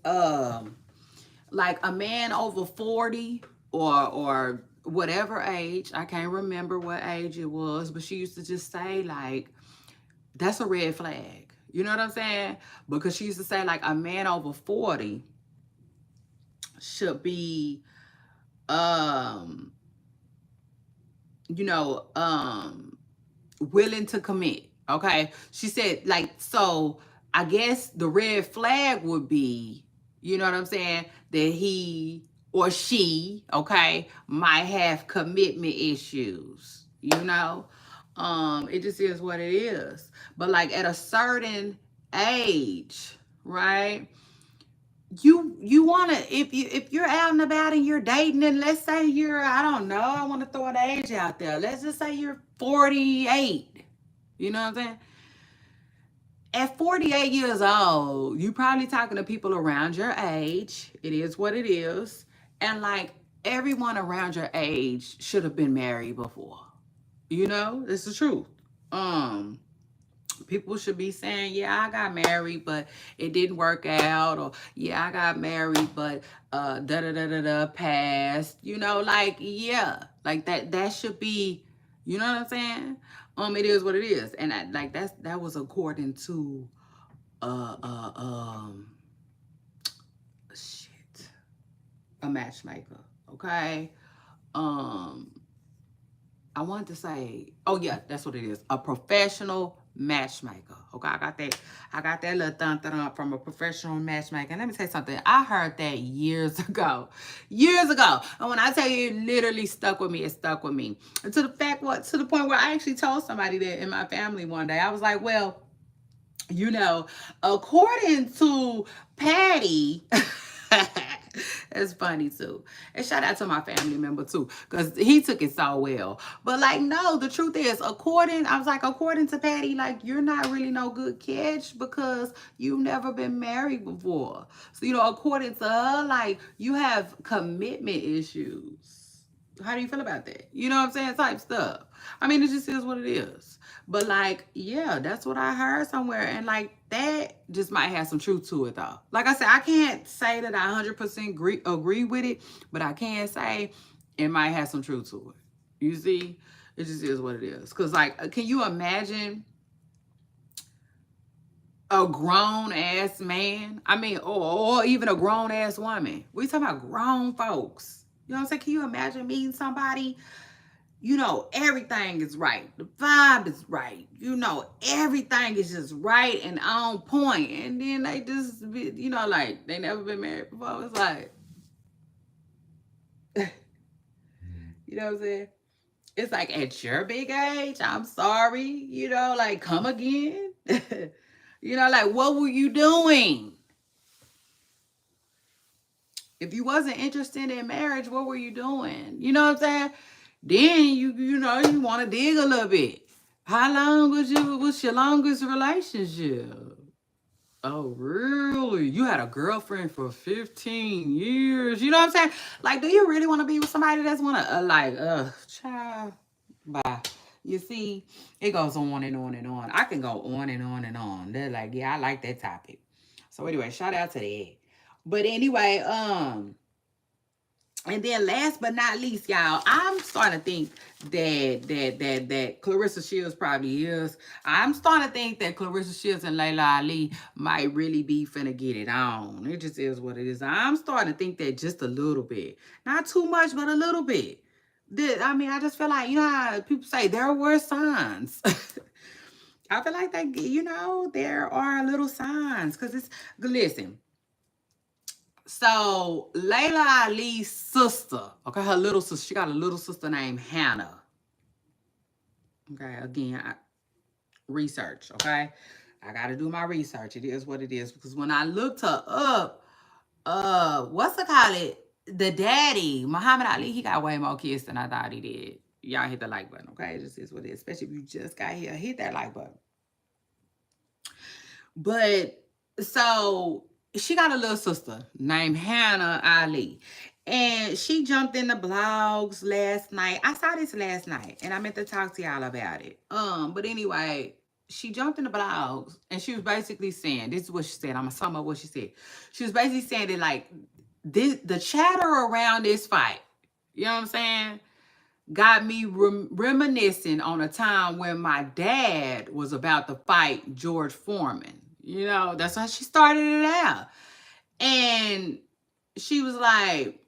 like, a man over 40 or whatever age. I can't remember what age it was, but she used to just say, like, that's a red flag. You know what I'm saying? Because she used to say, like, a man over 40 should be, you know, willing to commit. Okay. She said, like, so I guess the red flag would be, you know what I'm saying, that he or she, okay, might have commitment issues, it just is what it is. But, like, at a certain age, right, you want to, if you're out and about and you're dating, and let's say you're, I don't know, I want to throw an age out there, let's just say you're 48, you know what I'm saying? At 48 years old, you probably talking to people around your age. It is what it is. And like, everyone around your age should have been married before. You know, it's the truth. Um, People should be saying, yeah, I got married, but it didn't work out, or yeah, I got married, but da da da da da passed. You know, like, yeah, like that should be, you know what I'm saying? It is what it is. And like, that was according to uh uh um shit, a matchmaker. Okay. Um I wanted to say, oh yeah, that's what it is. A professional matchmaker. Okay, I got that little dun dun dun from a professional matchmaker. And let me tell you something. I heard that years ago. Years ago. And when I tell you it literally stuck with me, it stuck with me. And to the point where I actually told somebody that in my family one day. I was like, well, you know, according to Patty, it's funny too. And shout out to my family member too, because he took it so well. But like, no, the truth is, I was like, according to Patty, like, you're not really no good catch because you've never been married before. So, you know, according to her, like, you have commitment issues. How do you feel about that? You know what I'm saying? Type stuff. I mean, it just is what it is. But like, yeah, that's what I heard somewhere. And like, that just might have some truth to it though. Like I said, I can't say that I 100% agree with it, but I can say it might have some truth to it. You see? It just is what it is. Cause like, can you imagine a grown ass man? I mean, or even a grown ass woman. We talking about grown folks. You know what I'm saying? Can you imagine meeting somebody, you know, everything is right. The vibe is right. You know, everything is just right and on point. And then they just, be, you know, like, they never been married before. It's like, you know what I'm saying? It's like, at your big age, I'm sorry, you know, like, come again. You know, like, what were you doing? If you wasn't interested in marriage, what were you doing? You know what I'm saying? Then you know, you want to dig a little bit. How long was your longest relationship? Oh, really? You had a girlfriend for 15 years. You know what I'm saying? Like, do you really want to be with somebody that's want to, child, bye. You see, it goes on and on and on. I can go on and on and on. They're like, yeah, I like that topic. So anyway, shout out to that. But anyway, and then last but not least, y'all, I'm starting to think that Claressa Shields probably is. I'm starting to think that Claressa Shields and Layla Ali might really be finna get it on. It just is what it is. I'm starting to think that just a little bit. Not too much, but a little bit. I mean, I just feel like, you know how people say there were signs. I feel like that, you know, there are little signs. Because it's, listen, so Layla Ali's sister, okay, her little sister, she got a little sister named Hannah. Okay, again, research, okay? I gotta do my research. It is what it is. Because when I looked her up, what's it call it? The daddy, Muhammad Ali, he got way more kids than I thought he did. Y'all hit the like button, okay? It just is what it is. Especially if you just got here, hit that like button. But so she got a little sister named Hannah Ali. And she jumped in the blogs last night. I saw this last night and I meant to talk to y'all about it. But anyway, she jumped in the blogs and she was basically saying, this is what she said. I'm gonna sum up what she said. She was basically saying that like the chatter around this fight, you know what I'm saying? Got me reminiscing on a time when my dad was about to fight George Foreman. You know, that's how she started it out. And she was like,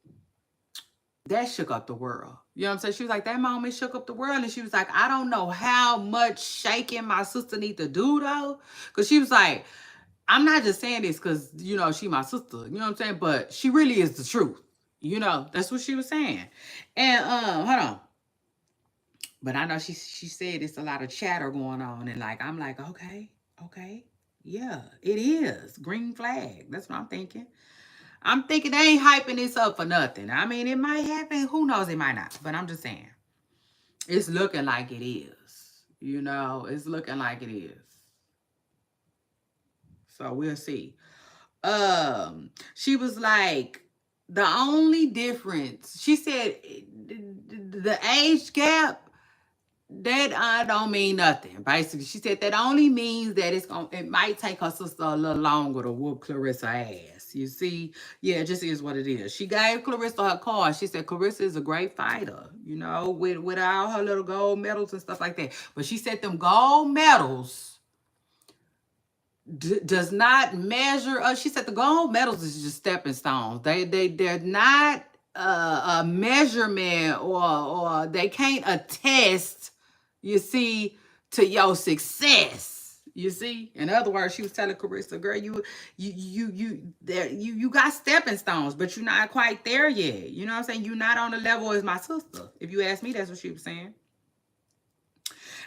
that shook up the world. You know what I'm saying? She was like, that moment shook up the world. And she was like, I don't know how much shaking my sister need to do though. Because she was like, I'm not just saying this because, you know, she my sister. You know what I'm saying? But she really is the truth. You know, that's what she was saying. And hold on. But I know she said it's a lot of chatter going on, and like I'm like, okay, yeah, it is green flag. That's what I'm thinking. I'm thinking they ain't hyping this up for nothing. I mean, it might happen. Who knows? It might not. But I'm just saying. It's looking like it is. You know, it's looking like it is. So we'll see. She was like, the only difference, she said, the age gap, that don't mean nothing. Basically, she said that only means that it might take her sister a little longer to whoop Claressa ass. You see, yeah, it just is what it is. She gave Claressa her card. She said Claressa is a great fighter, you know, with all her little gold medals and stuff like that. But she said them gold medals does not measure. She said the gold medals is just stepping stones. They're not a measurement, or they can't attest, you see, to your success. You see, in other words, she was telling Claressa, girl, you got stepping stones, but you're not quite there yet. You know what I'm saying? You're not on the level as my sister. If you ask me, that's what she was saying.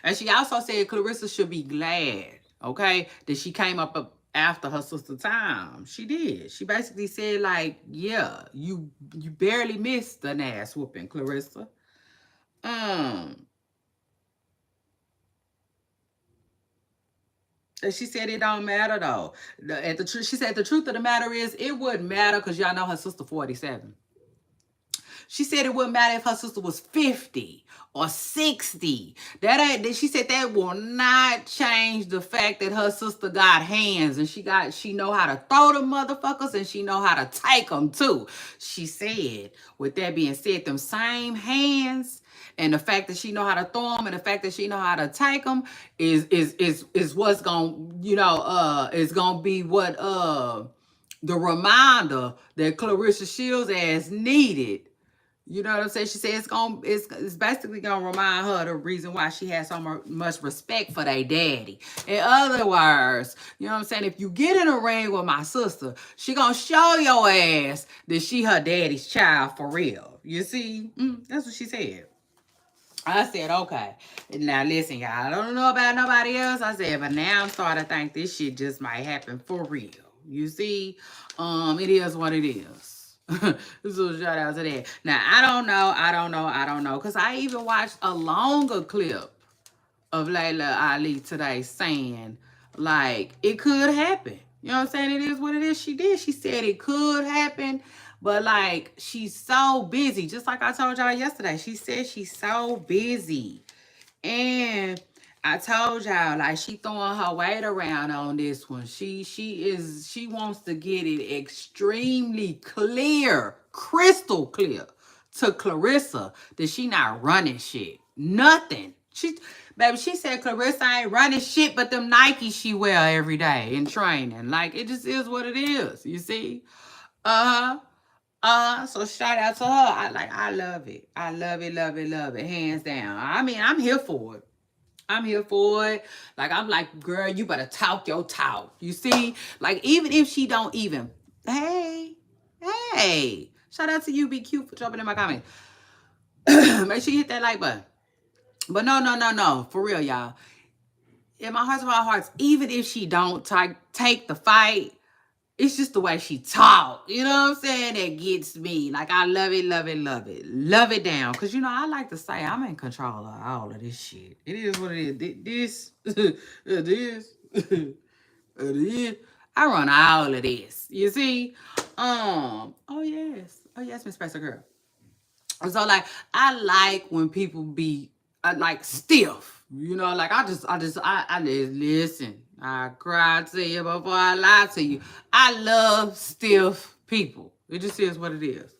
And she also said Claressa should be glad, okay, that she came up after her sister time. She did. She basically said, like, yeah, you barely missed an ass whooping, Claressa. And she said it don't matter though. She said the truth of the matter is it wouldn't matter because y'all know her sister 47. She said it wouldn't matter if her sister was 50 or 60. She said that will not change the fact that her sister got hands and she know how to throw them motherfuckers and she know how to take them too. She said, with that being said, them same hands and the fact that she know how to throw them and the fact that she know how to take them is what's gonna, you know, is gonna be what the reminder that Claressa Sheilds ass needed. You know what I'm saying? She said it's basically gonna remind her the reason why she has so much respect for their daddy. In other words, you know what I'm saying? If you get in a ring with my sister, she gonna show your ass that she her daddy's child for real. You see? That's what she said. I said, okay. Now listen, y'all. I don't know about nobody else. I said, but now I'm starting to think this shit just might happen for real. You see? It is what it is. So shout out to that. Now I don't know. Cause I even watched a longer clip of Layla Ali today saying, like, it could happen. You know what I'm saying? It is what it is. She did. She said it could happen. But like, she's so busy. Just like I told y'all yesterday. She said she's so busy. And I told y'all, like, she throwing her weight around on this one. She wants to get it extremely clear, crystal clear to Claressa that she not running shit. Nothing. Baby, she said Claressa ain't running shit but them Nikes she wear every day in training. Like, it just is what it is. You see? So shout out to her. I love it. I love it, love it, love it. Hands down. I mean, I'm here for it. I'm here for it. Like, I'm like, girl, you better talk your talk. You see? Like, even if she don't even, hey. Shout out to you, Be Cute, for jumping in my comments. Make sure you hit that like button. But no. For real, y'all. In my heart of my hearts, even if she don't take the fight, it's just the way she talk. You know what I'm saying? That gets me. Like, I love it, love it, love it. Love it down. Because, you know, I like to say I'm in control of all of this shit. It is what it is. It is. I run all of this. You see? Oh, yes, Miss Spencer Girl. So, like, I like when people be, like, stiff. You know, like, I just listen. I cry to you before I lie to you. I love stiff people. It just is what it is.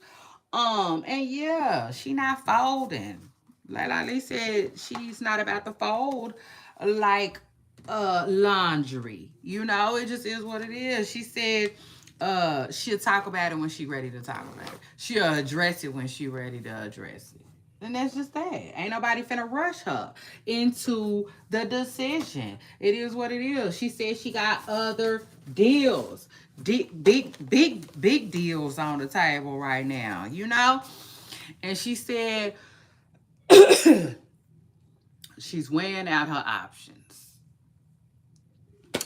And yeah, she not folding. Like Ali said, she's not about to fold like laundry. You know, it just is what it is. She said she'll talk about it when she's ready to talk about it. She'll address it when she's ready to address it. And that's just that. Ain't nobody finna rush her into the decision. It is what it is. She said she got other deals. Big deals on the table right now, you know? And she said she's weighing out her options.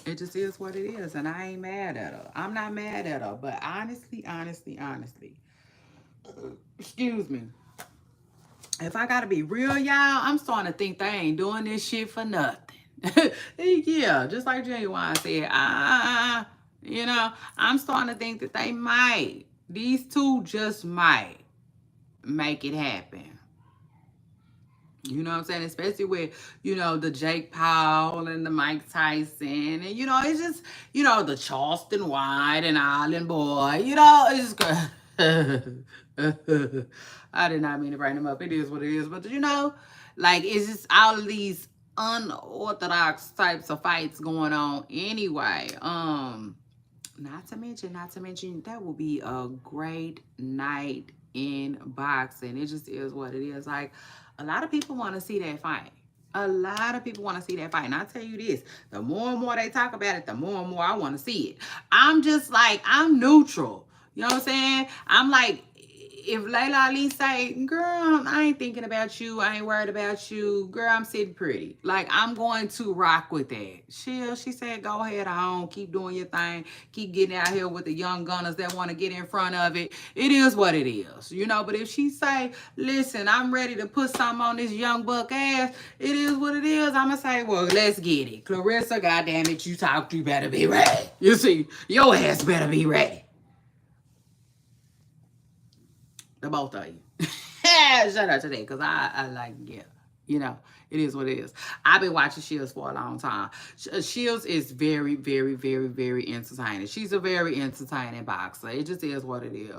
It just is what it is, and I ain't mad at her. I'm not mad at her, but honestly, excuse me. If I gotta be real, y'all, I'm starting to think they ain't doing this shit for nothing. Yeah, just like Genuine said, you know, I'm starting to think that they might. These two just might make it happen. You know what I'm saying? Especially with, the Jake Paul and the Mike Tyson. And, it's just, the Charleston White and Island Boy. It's just good. I did not mean to bring them up. It is what it is. But, like, it's just all of these unorthodox types of fights going on anyway. Not to mention, that will be a great night in boxing. It just is what it is. Like, a lot of people want to see that fight. A lot of people want to see that fight. And I'll tell you this, the more and more they talk about it, the more and more I want to see it. I'm just like, I'm neutral. You know what I'm saying? I'm like, if Layla Ali say, girl, I ain't thinking about you, I ain't worried about you, girl, I'm sitting pretty. Like, I'm going to rock with that. She said, go ahead on, keep doing your thing, keep getting out here with the young gunners that want to get in front of it. It is what it is, but if she say, listen, I'm ready to put something on this young buck ass, it is what it is. I'm going to say, well, let's get it. Claressa, goddamn it, you better be ready. You see, your ass better be ready. The both of you. Shout out to that, because I like, it is what it is. I've been watching Shields for a long time. Shields is very, very, very, very entertaining. She's a very entertaining boxer. It just is what it is.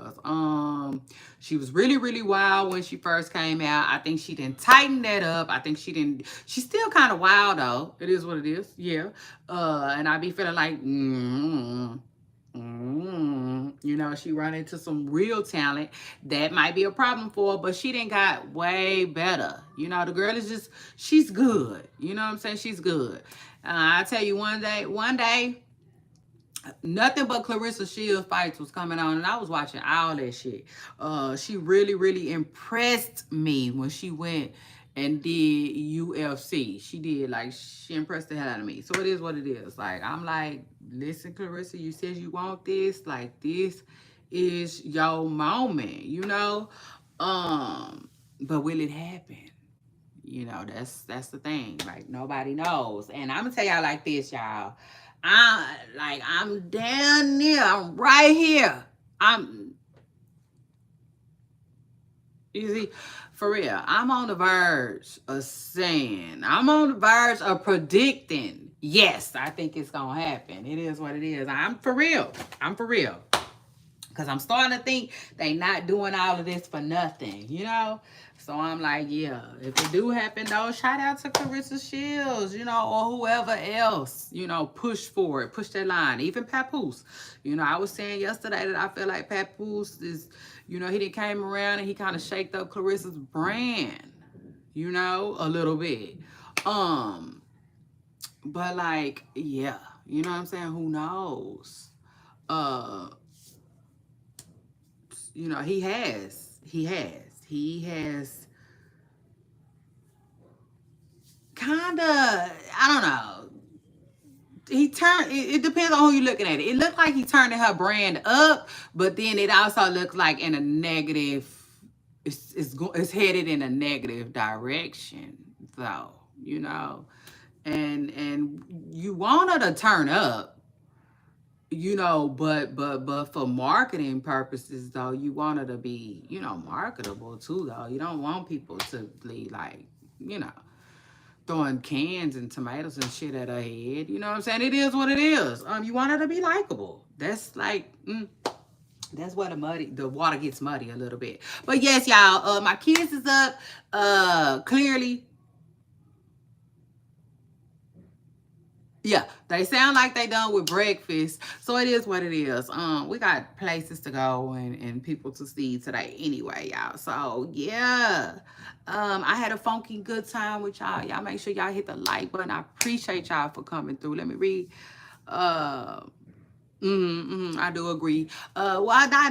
She was really, really wild when she first came out. I think she didn't tighten that up. I think she's still kind of wild though. It is what it is. Yeah. And I be feeling like, she run into some real talent that might be a problem for her, but she didn't got way better. The girl is just, she's good. You know what I'm saying? She's good. I tell you, one day, nothing but Claressa Sheilds fights was coming on, and I was watching all that shit. She really, really impressed me when she went and did UFC. She impressed the hell out of me. So it is what it is. Like, I'm like, listen, Claressa, you said you want this. Like, this is your moment, but will it happen? That's the thing. Like, nobody knows. And I'm gonna tell y'all like this, y'all. I'm down near. I'm right here. You see, for real, I'm on the verge of saying, I'm on the verge of predicting, yes, I think it's going to happen. It is what it is. I'm for real. Because I'm starting to think they not doing all of this for nothing, So I'm like, yeah, if it do happen, though, shout out to Claressa Sheilds, or whoever else, push for it, push that line. Even Papoose. I was saying yesterday that I feel like Papoose is, he done came around and he kind of shaked up Claressa's brand, a little bit. But like, yeah, you know what I'm saying? Who knows? He has kind of, I don't know. He turned, it depends on who you're looking at. It looked like he turning her brand up, but then it also looks like in a negative, it's headed in a negative direction, though, and you want her to turn up, but for marketing purposes, though, you want her to be, marketable too, though. You don't want people to be like, throwing cans and tomatoes and shit at her head. You know what I'm saying? It is what it is. You want her to be likable. That's like, that's where the water gets muddy a little bit. But yes, y'all, my kids is up. Clearly, yeah, they sound like they done with breakfast. So it is what it is. We got places to go and people to see today anyway, y'all. So yeah. I had a funky good time with y'all. Y'all make sure y'all hit the like button. I appreciate y'all for coming through. Let me read. I do agree. Well, I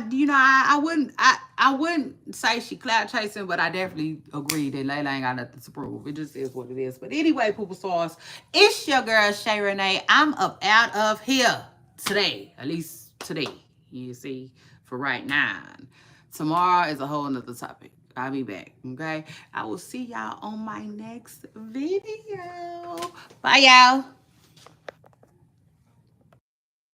I wouldn't say she clout chasing, but I definitely agree that Layla ain't got nothing to prove. It just is what it is. But anyway, Poopa Stars, it's your girl Shay Renee. I'm up out of here today, at least today. You see, for right now. Tomorrow is a whole nother topic. I'll be back. Okay, I will see y'all on my next video. Bye, y'all.